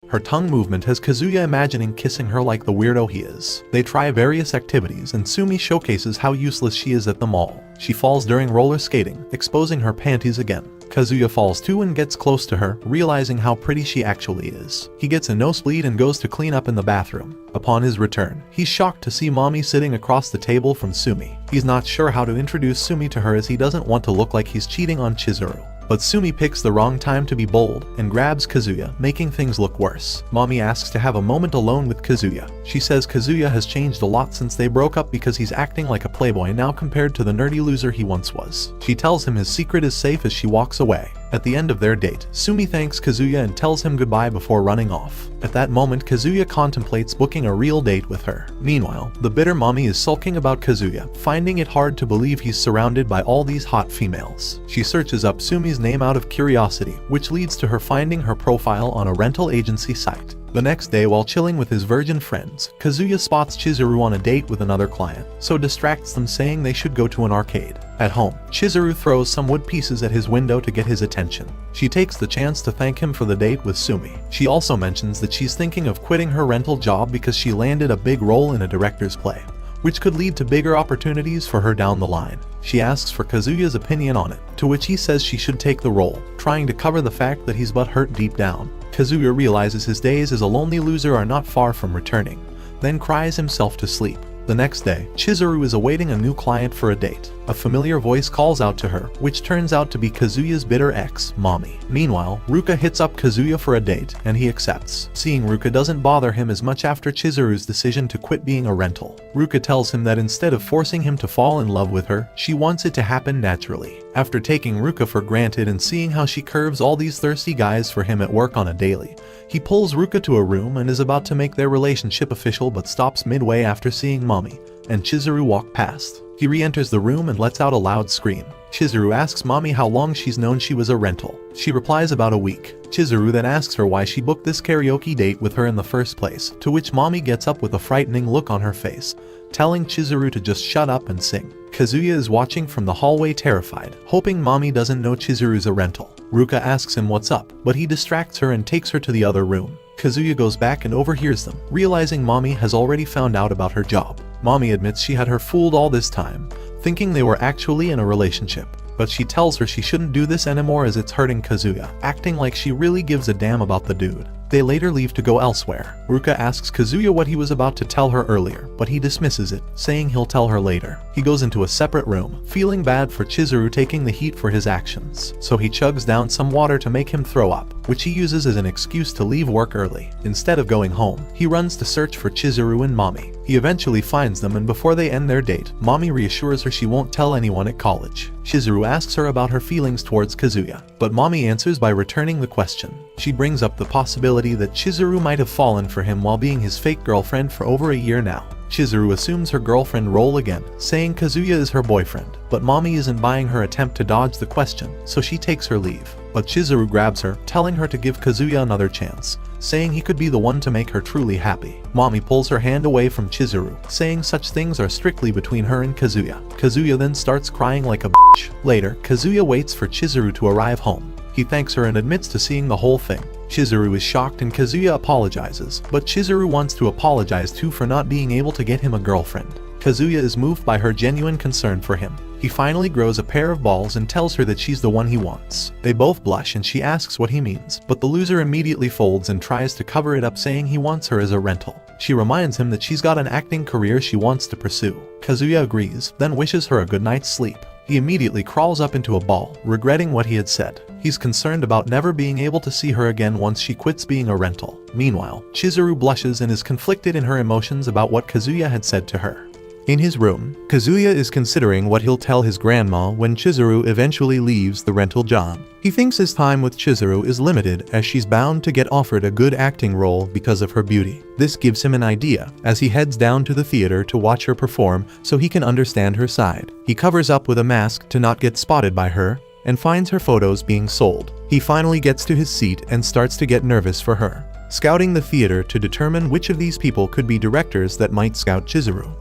Her tongue movement has Kazuya imagining kissing her like the weirdo he is. They try various activities and Sumi showcases how useless she is at them all. She falls during roller skating, exposing her panties again. Kazuya falls too and gets close to her, realizing how pretty she actually is. He gets a nosebleed and goes to clean up in the bathroom. Upon his return, he's shocked to see Mami sitting across the table from Sumi. He's not sure how to introduce Sumi to her as he doesn't want to look like he's cheating on Chizuru. But Sumi picks the wrong time to be bold and grabs Kazuya, making things look worse. Mami asks to have a moment alone with Kazuya. She says Kazuya has changed a lot since they broke up because he's acting like a playboy now compared to the nerdy loser he once was. She tells him his secret is safe as she walks away. At the end of their date, Sumi thanks Kazuya and tells him goodbye before running off. At that moment, Kazuya contemplates booking a real date with her. Meanwhile, the bitter Mami is sulking about Kazuya, finding it hard to believe he's surrounded by all these hot females. She searches up Sumi's name out of curiosity, which leads to her finding her profile on a rental agency site. The next day, while chilling with his virgin friends, Kazuya spots Chizuru on a date with another client, so distracts them saying they should go to an arcade. At home, Chizuru throws some wood pieces at his window to get his attention. She takes the chance to thank him for the date with Sumi. She also mentions that she's thinking of quitting her rental job because she landed a big role in a director's play, which could lead to bigger opportunities for her down the line. She asks for Kazuya's opinion on it, to which he says she should take the role, trying to cover the fact that he's butthurt deep down. Kazuya realizes his days as a lonely loser are not far from returning, then cries himself to sleep. The next day, Chizuru is awaiting a new client for a date. A familiar voice calls out to her, which turns out to be Kazuya's bitter ex, Mami. Meanwhile, Ruka hits up Kazuya for a date, and he accepts. Seeing Ruka doesn't bother him as much after Chizuru's decision to quit being a rental. Ruka tells him that instead of forcing him to fall in love with her, she wants it to happen naturally. After taking Ruka for granted and seeing how she curves all these thirsty guys for him at work on a daily, he pulls Ruka to a room and is about to make their relationship official but stops midway after seeing Mami and Chizuru walk past. He re-enters the room and lets out a loud scream. Chizuru asks Mami how long she's known she was a rental. She replies about a week. Chizuru then asks her why she booked this karaoke date with her in the first place, to which Mami gets up with a frightening look on her face, telling Chizuru to just shut up and sing. Kazuya is watching from the hallway terrified, hoping Mami doesn't know Chizuru's a rental. Ruka asks him what's up, but he distracts her and takes her to the other room. Kazuya goes back and overhears them, realizing Mami has already found out about her job. Mami admits she had her fooled all this time, thinking they were actually in a relationship. But she tells her she shouldn't do this anymore as it's hurting Kazuya, acting like she really gives a damn about the dude. They later leave to go elsewhere. Ruka asks Kazuya what he was about to tell her earlier, but he dismisses it, saying he'll tell her later. He goes into a separate room, feeling bad for Chizuru taking the heat for his actions, so he chugs down some water to make him throw up, which he uses as an excuse to leave work early. Instead of going home, he runs to search for Chizuru and Mami. He eventually finds them, and before they end their date, Mami reassures her she won't tell anyone at college. Chizuru asks her about her feelings towards Kazuya, but Mami answers by returning the question. She brings up the possibility that Chizuru might have fallen for him while being his fake girlfriend for over a year now. Chizuru assumes her girlfriend role again, saying Kazuya is her boyfriend, but Mami isn't buying her attempt to dodge the question, so she takes her leave. But Chizuru grabs her, telling her to give Kazuya another chance, saying he could be the one to make her truly happy. Mami pulls her hand away from Chizuru, saying such things are strictly between her and Kazuya. Kazuya then starts crying like a bitch. Later, Kazuya waits for Chizuru to arrive home. He thanks her and admits to seeing the whole thing. Chizuru is shocked and Kazuya apologizes, but Chizuru wants to apologize too for not being able to get him a girlfriend. Kazuya is moved by her genuine concern for him. He finally grows a pair of balls and tells her that she's the one he wants. They both blush and she asks what he means, but the loser immediately folds and tries to cover it up, saying he wants her as a rental. She reminds him that she's got an acting career she wants to pursue. Kazuya agrees, then wishes her a good night's sleep. He immediately crawls up into a ball, regretting what he had said. He's concerned about never being able to see her again once she quits being a rental. Meanwhile, Chizuru blushes and is conflicted in her emotions about what Kazuya had said to her. In his room, Kazuya is considering what he'll tell his grandma when Chizuru eventually leaves the rental job. He thinks his time with Chizuru is limited as she's bound to get offered a good acting role because of her beauty. This gives him an idea as he heads down to the theater to watch her perform so he can understand her side. He covers up with a mask to not get spotted by her and finds her photos being sold. He finally gets to his seat and starts to get nervous for her, scouting the theater to determine which of these people could be directors that might scout Chizuru.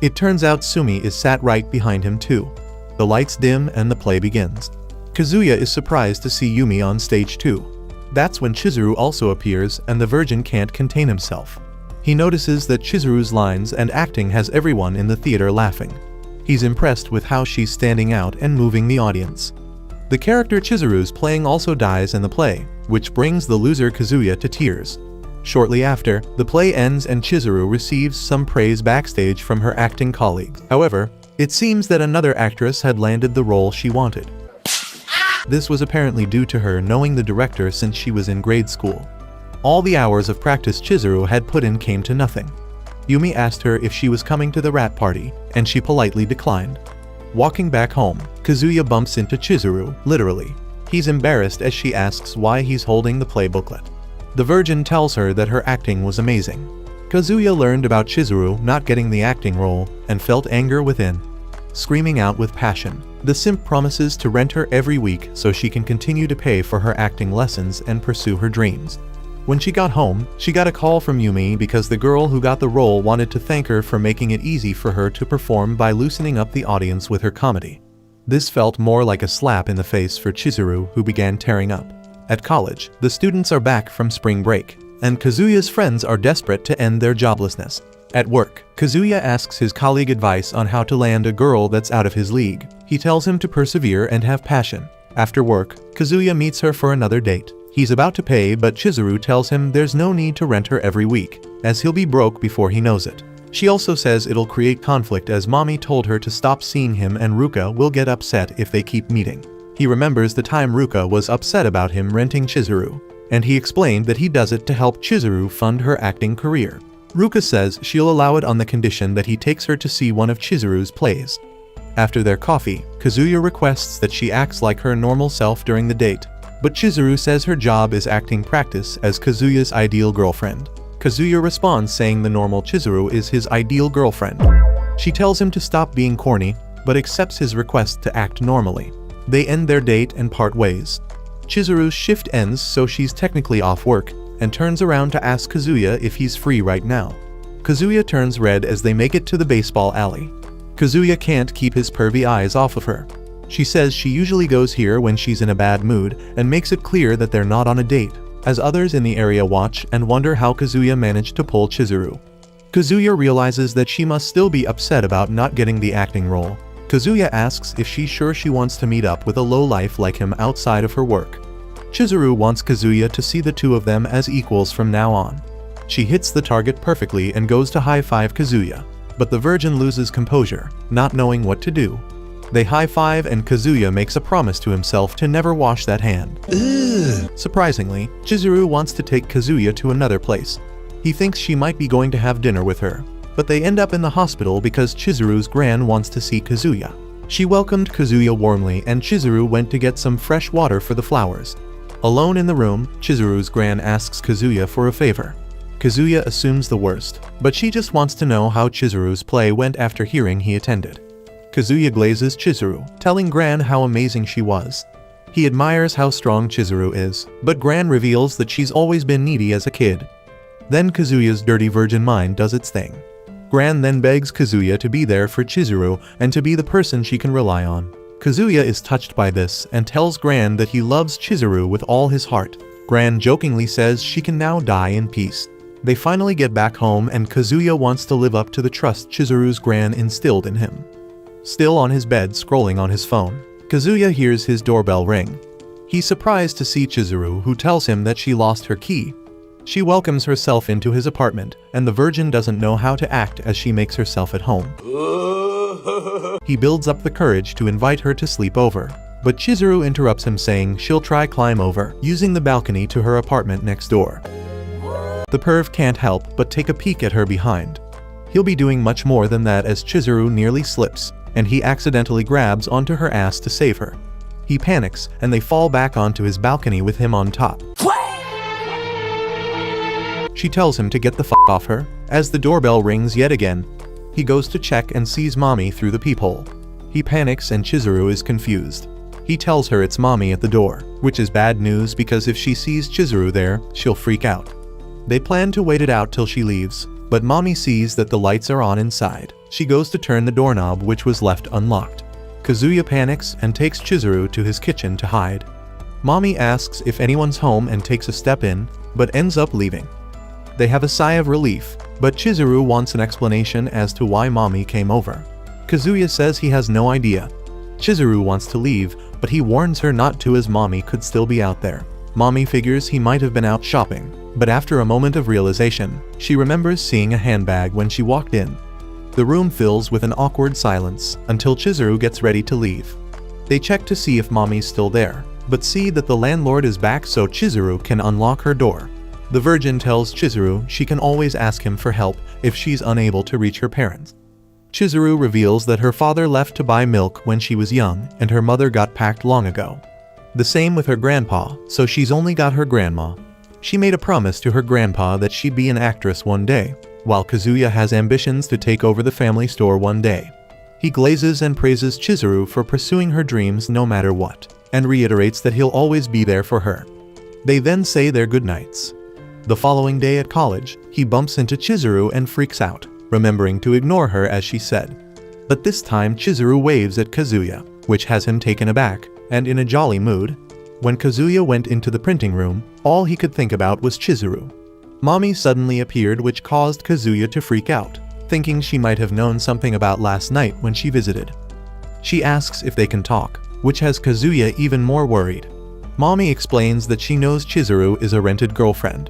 It turns out Sumi is sat right behind him too. The lights dim and the play begins. Kazuya is surprised to see Yumi on stage too. That's when Chizuru also appears and the virgin can't contain himself. He notices that Chizuru's lines and acting has everyone in the theater laughing. He's impressed with how she's standing out and moving the audience. The character Chizuru's playing also dies in the play, which brings the loser Kazuya to tears. Shortly after, the play ends and Chizuru receives some praise backstage from her acting colleagues. However, it seems that another actress had landed the role she wanted. This was apparently due to her knowing the director since she was in grade school. All the hours of practice Chizuru had put in came to nothing. Yumi asked her if she was coming to the rat party, and she politely declined. Walking back home, Kazuya bumps into Chizuru, literally. He's embarrassed as she asks why he's holding the play booklet. The virgin tells her that her acting was amazing. Kazuya learned about Chizuru not getting the acting role and felt anger within. Screaming out with passion, the simp promises to rent her every week so she can continue to pay for her acting lessons and pursue her dreams. When she got home, she got a call from Yumi because the girl who got the role wanted to thank her for making it easy for her to perform by loosening up the audience with her comedy. This felt more like a slap in the face for Chizuru, who began tearing up. At college, the students are back from spring break, and Kazuya's friends are desperate to end their joblessness. At work, Kazuya asks his colleague advice on how to land a girl that's out of his league. He tells him to persevere and have passion. After work, Kazuya meets her for another date. He's about to pay, but Chizuru tells him there's no need to rent her every week, as he'll be broke before he knows it. She also says it'll create conflict as Mami told her to stop seeing him and Ruka will get upset if they keep meeting. He remembers the time Ruka was upset about him renting Chizuru, and he explained that he does it to help Chizuru fund her acting career. Ruka says she'll allow it on the condition that he takes her to see one of Chizuru's plays. After their coffee, Kazuya requests that she acts like her normal self during the date, but Chizuru says her job is acting practice as Kazuya's ideal girlfriend. Kazuya responds saying the normal Chizuru is his ideal girlfriend. She tells him to stop being corny, but accepts his request to act normally. They end their date and part ways. Chizuru's shift ends, so she's technically off work, and turns around to ask Kazuya if he's free right now. Kazuya turns red as they make it to the baseball alley. Kazuya can't keep his pervy eyes off of her. She says she usually goes here when she's in a bad mood and makes it clear that they're not on a date, as others in the area watch and wonder how Kazuya managed to pull Chizuru. Kazuya realizes that she must still be upset about not getting the acting role. Kazuya asks if she's sure she wants to meet up with a lowlife like him outside of her work. Chizuru wants Kazuya to see the two of them as equals from now on. She hits the target perfectly and goes to high-five Kazuya, but the virgin loses composure, not knowing what to do. They high-five and Kazuya makes a promise to himself to never wash that hand. Surprisingly, Chizuru wants to take Kazuya to another place. He thinks she might be going to have dinner with her, but they end up in the hospital because Chizuru's gran wants to see Kazuya. She welcomed Kazuya warmly and Chizuru went to get some fresh water for the flowers. Alone in the room, Chizuru's gran asks Kazuya for a favor. Kazuya assumes the worst, but she just wants to know how Chizuru's play went after hearing he attended. Kazuya glazes Chizuru, telling Gran how amazing she was. He admires how strong Chizuru is, but Gran reveals that she's always been needy as a kid. Then Kazuya's dirty virgin mind does its thing. Gran then begs Kazuya to be there for Chizuru and to be the person she can rely on. Kazuya is touched by this and tells Gran that he loves Chizuru with all his heart. Gran jokingly says she can now die in peace. They finally get back home and Kazuya wants to live up to the trust Chizuru's Gran instilled in him. Still on his bed scrolling on his phone, Kazuya hears his doorbell ring. He's surprised to see Chizuru, who tells him that she lost her key. She welcomes herself into his apartment, and the virgin doesn't know how to act as she makes herself at home. He builds up the courage to invite her to sleep over. But Chizuru interrupts him, saying she'll try climb over, using the balcony to her apartment next door. The perv can't help but take a peek at her behind. He'll be doing much more than that as Chizuru nearly slips, and he accidentally grabs onto her ass to save her. He panics, and they fall back onto his balcony with him on top. She tells him to get the f*** off her. As the doorbell rings yet again, he goes to check and sees Mami through the peephole. He panics and Chizuru is confused. He tells her it's Mami at the door, which is bad news because if she sees Chizuru there, she'll freak out. They plan to wait it out till she leaves, but Mami sees that the lights are on inside. She goes to turn the doorknob, which was left unlocked. Kazuya panics and takes Chizuru to his kitchen to hide. Mami asks if anyone's home and takes a step in, but ends up leaving. They have a sigh of relief, but Chizuru wants an explanation as to why Mami came over. Kazuya says he has no idea. Chizuru wants to leave, but he warns her not to as Mami could still be out there. Mami figures he might have been out shopping, but after a moment of realization, she remembers seeing a handbag when she walked in. The room fills with an awkward silence until Chizuru gets ready to leave. They check to see if Mami's still there, but see that the landlord is back so Chizuru can unlock her door. The Virgin tells Chizuru she can always ask him for help if she's unable to reach her parents. Chizuru reveals that her father left to buy milk when she was young and her mother got packed long ago. The same with her grandpa, so she's only got her grandma. She made a promise to her grandpa that she'd be an actress one day, while Kazuya has ambitions to take over the family store one day. He glazes and praises Chizuru for pursuing her dreams no matter what, and reiterates that he'll always be there for her. They then say their goodnights. The following day at college, he bumps into Chizuru and freaks out, remembering to ignore her as she said. But this time Chizuru waves at Kazuya, which has him taken aback and in a jolly mood. When Kazuya went into the printing room, all he could think about was Chizuru. Mami suddenly appeared, which caused Kazuya to freak out, thinking she might have known something about last night when she visited. She asks if they can talk, which has Kazuya even more worried. Mami explains that she knows Chizuru is a rented girlfriend.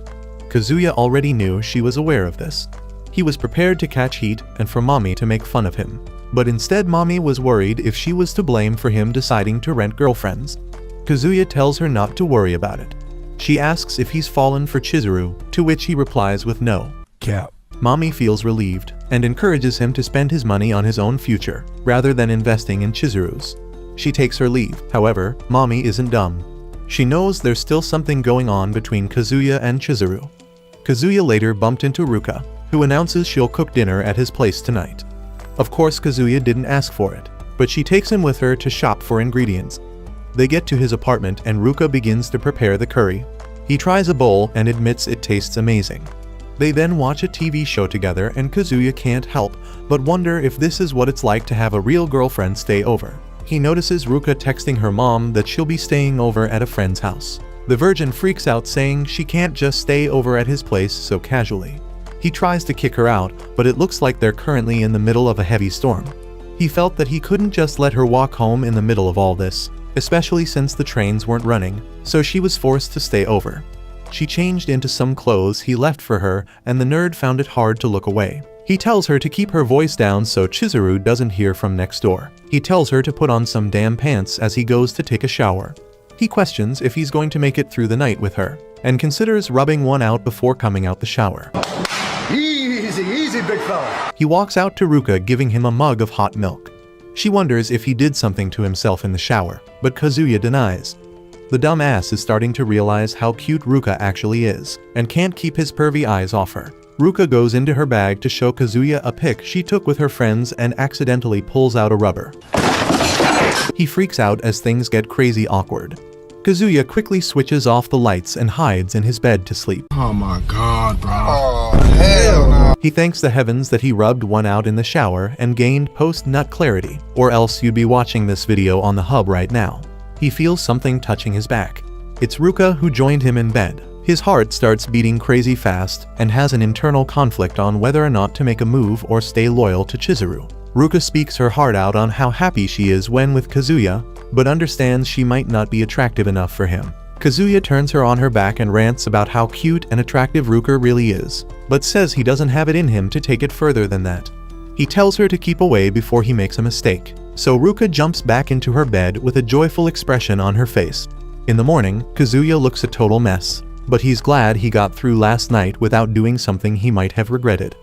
Kazuya already knew she was aware of this. He was prepared to catch heat and for Mami to make fun of him. But instead Mami was worried if she was to blame for him deciding to rent girlfriends. Kazuya tells her not to worry about it. She asks if he's fallen for Chizuru, to which he replies with no. Cap. Mami feels relieved and encourages him to spend his money on his own future, rather than investing in Chizuru's. She takes her leave. However, Mami isn't dumb. She knows there's still something going on between Kazuya and Chizuru. Kazuya later bumped into Ruka, who announces she'll cook dinner at his place tonight. Of course Kazuya didn't ask for it, but she takes him with her to shop for ingredients. They get to his apartment and Ruka begins to prepare the curry. He tries a bowl and admits it tastes amazing. They then watch a TV show together and Kazuya can't help but wonder if this is what it's like to have a real girlfriend stay over. He notices Ruka texting her mom that she'll be staying over at a friend's house. The Virgin freaks out, saying she can't just stay over at his place so casually. He tries to kick her out, but it looks like they're currently in the middle of a heavy storm. He felt that he couldn't just let her walk home in the middle of all this, especially since the trains weren't running, so she was forced to stay over. She changed into some clothes he left for her, and the nerd found it hard to look away. He tells her to keep her voice down so Chizuru doesn't hear from next door. He tells her to put on some damn pants as he goes to take a shower. He questions if he's going to make it through the night with her, and considers rubbing one out before coming out the shower. Easy, easy, big fella. He walks out to Ruka, giving him a mug of hot milk. She wonders if he did something to himself in the shower, but Kazuya denies. The dumbass is starting to realize how cute Ruka actually is, and can't keep his pervy eyes off her. Ruka goes into her bag to show Kazuya a pic she took with her friends and accidentally pulls out a rubber. He freaks out as things get crazy awkward. Kazuya quickly switches off the lights and hides in his bed to sleep. Oh my god, bro. Oh, hell no. He thanks the heavens that he rubbed one out in the shower and gained post-nut clarity, or else you'd be watching this video on the hub right now. He feels something touching his back. It's Ruka, who joined him in bed. His heart starts beating crazy fast and has an internal conflict on whether or not to make a move or stay loyal to Chizuru. Ruka speaks her heart out on how happy she is when with Kazuya, but understands she might not be attractive enough for him. Kazuya turns her on her back and rants about how cute and attractive Ruka really is, but says he doesn't have it in him to take it further than that. He tells her to keep away before he makes a mistake, So Ruka jumps back into her bed with a joyful expression on her face. In the morning, Kazuya looks a total mess, but he's glad he got through last night without doing something he might have regretted.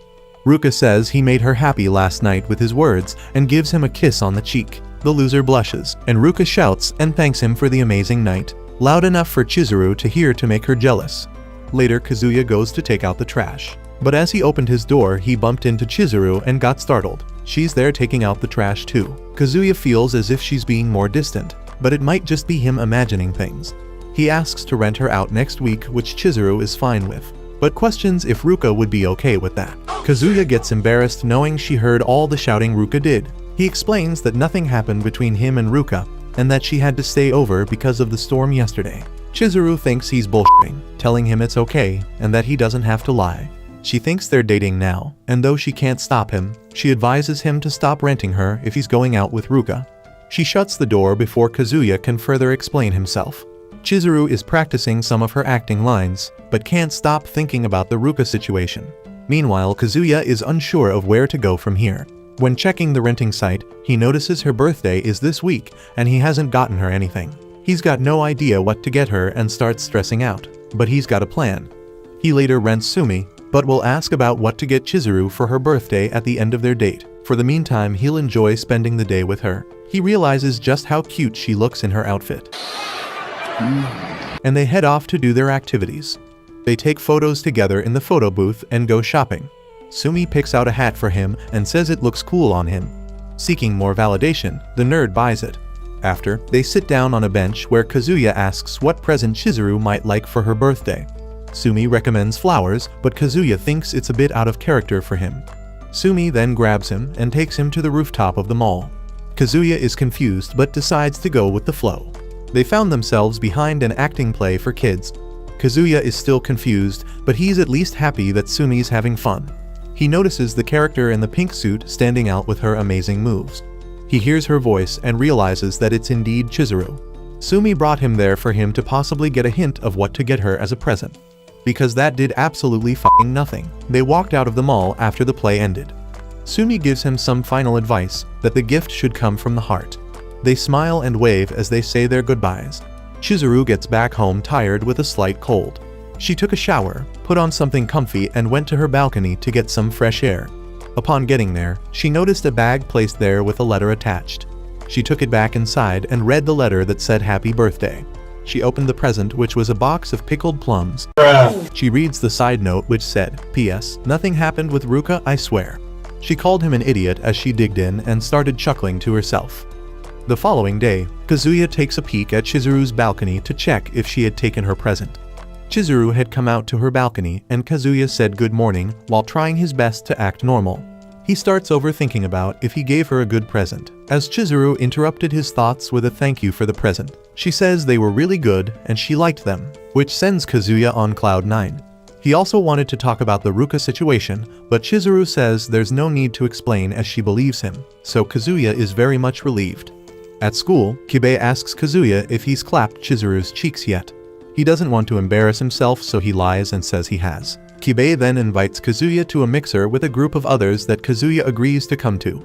Ruka says he made her happy last night with his words and gives him a kiss on the cheek. The loser blushes, and Ruka shouts and thanks him for the amazing night, loud enough for Chizuru to hear to make her jealous. Later, Kazuya goes to take out the trash, but as he opened his door, he bumped into Chizuru and got startled. She's there taking out the trash too. Kazuya feels as if she's being more distant, but it might just be him imagining things. He asks to rent her out next week, which Chizuru is fine with, but questions if Ruka would be okay with that. Kazuya gets embarrassed knowing she heard all the shouting Ruka did. He explains that nothing happened between him and Ruka, and that she had to stay over because of the storm yesterday. Chizuru thinks he's bullshitting, telling him it's okay, and that he doesn't have to lie. She thinks they're dating now, and though she can't stop him, she advises him to stop renting her if he's going out with Ruka. She shuts the door before Kazuya can further explain himself. Chizuru is practicing some of her acting lines, but can't stop thinking about the Ruka situation. Meanwhile, Kazuya is unsure of where to go from here. When checking the renting site, he notices her birthday is this week, and he hasn't gotten her anything. He's got no idea what to get her and starts stressing out, but he's got a plan. He later rents Sumi, but will ask about what to get Chizuru for her birthday at the end of their date. For the meantime, he'll enjoy spending the day with her. He realizes just how cute she looks in her outfit. And they head off to do their activities. They take photos together in the photo booth and go shopping. Sumi picks out a hat for him and says it looks cool on him. Seeking more validation, the nerd buys it. After, they sit down on a bench where Kazuya asks what present Chizuru might like for her birthday. Sumi recommends flowers, but Kazuya thinks it's a bit out of character for him. Sumi then grabs him and takes him to the rooftop of the mall. Kazuya is confused but decides to go with the flow. They found themselves behind an acting play for kids. Kazuya is still confused, but he's at least happy that Sumi's having fun. He notices the character in the pink suit standing out with her amazing moves. He hears her voice and realizes that it's indeed Chizuru. Sumi brought him there for him to possibly get a hint of what to get her as a present. Because that did absolutely f***ing nothing. They walked out of the mall after the play ended. Sumi gives him some final advice, that the gift should come from the heart. They smile and wave as they say their goodbyes. Chizuru gets back home tired with a slight cold. She took a shower, put on something comfy and went to her balcony to get some fresh air. Upon getting there, she noticed a bag placed there with a letter attached. She took it back inside and read the letter that said happy birthday. She opened the present, which was a box of pickled plums. She reads the side note which said, P.S. Nothing happened with Ruka, I swear. She called him an idiot as she digged in and started chuckling to herself. The following day, Kazuya takes a peek at Chizuru's balcony to check if she had taken her present. Chizuru had come out to her balcony and Kazuya said good morning while trying his best to act normal. He starts overthinking about if he gave her a good present, as Chizuru interrupted his thoughts with a thank you for the present. She says they were really good and she liked them, which sends Kazuya on cloud 9. He also wanted to talk about the Ruka situation, but Chizuru says there's no need to explain as she believes him, so Kazuya is very much relieved. At school, Kibe asks Kazuya if he's clapped Chizuru's cheeks yet. He doesn't want to embarrass himself, so he lies and says he has. Kibe then invites Kazuya to a mixer with a group of others that Kazuya agrees to come to.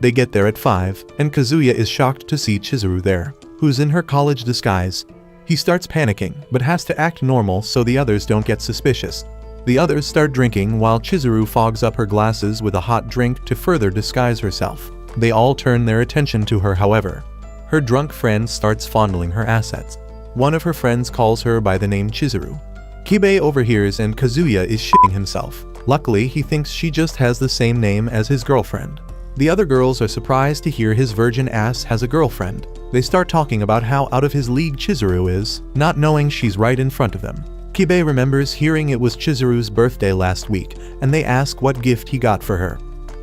They get there at 5, and Kazuya is shocked to see Chizuru there, who's in her college disguise. He starts panicking, but has to act normal so the others don't get suspicious. The others start drinking while Chizuru fogs up her glasses with a hot drink to further disguise herself. They all turn their attention to her, however. Her drunk friend starts fondling her assets. One of her friends calls her by the name Chizuru. Kibe overhears and Kazuya is shitting himself. Luckily, he thinks she just has the same name as his girlfriend. The other girls are surprised to hear his virgin ass has a girlfriend. They start talking about how out of his league Chizuru is, not knowing she's right in front of them. Kibe remembers hearing it was Chizuru's birthday last week, and they ask what gift he got for her.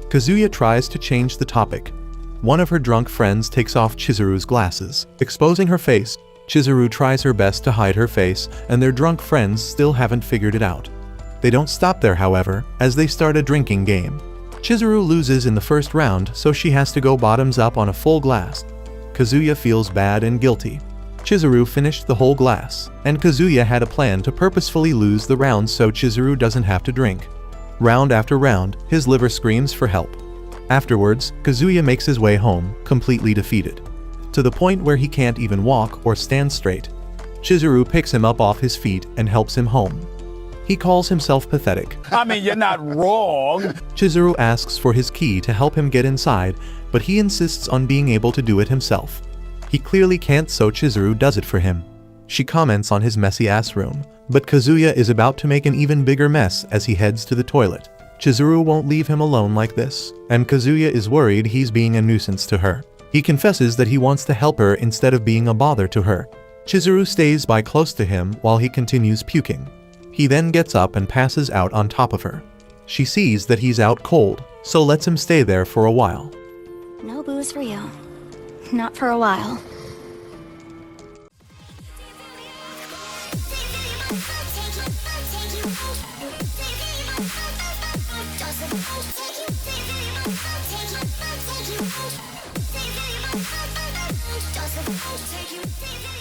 Kazuya tries to change the topic. One of her drunk friends takes off Chizuru's glasses, exposing her face. Chizuru tries her best to hide her face, and their drunk friends still haven't figured it out. They don't stop there, however, as they start a drinking game. Chizuru loses in the first round, so she has to go bottoms up on a full glass. Kazuya feels bad and guilty. Chizuru finished the whole glass, and Kazuya had a plan to purposefully lose the round so Chizuru doesn't have to drink. Round after round, his liver screams for help. Afterwards, Kazuya makes his way home, completely defeated, to the point where he can't even walk or stand straight. Chizuru picks him up off his feet and helps him home. He calls himself pathetic. I mean, you're not wrong. Chizuru asks for his key to help him get inside, but he insists on being able to do it himself. He clearly can't, so Chizuru does it for him. She comments on his messy-ass room, but Kazuya is about to make an even bigger mess as he heads to the toilet. Chizuru won't leave him alone like this, and Kazuya is worried he's being a nuisance to her. He confesses that he wants to help her instead of being a bother to her. Chizuru stays by close to him while he continues puking. He then gets up and passes out on top of her. She sees that he's out cold, so lets him stay there for a while. No booze for you. Not for a while. Take you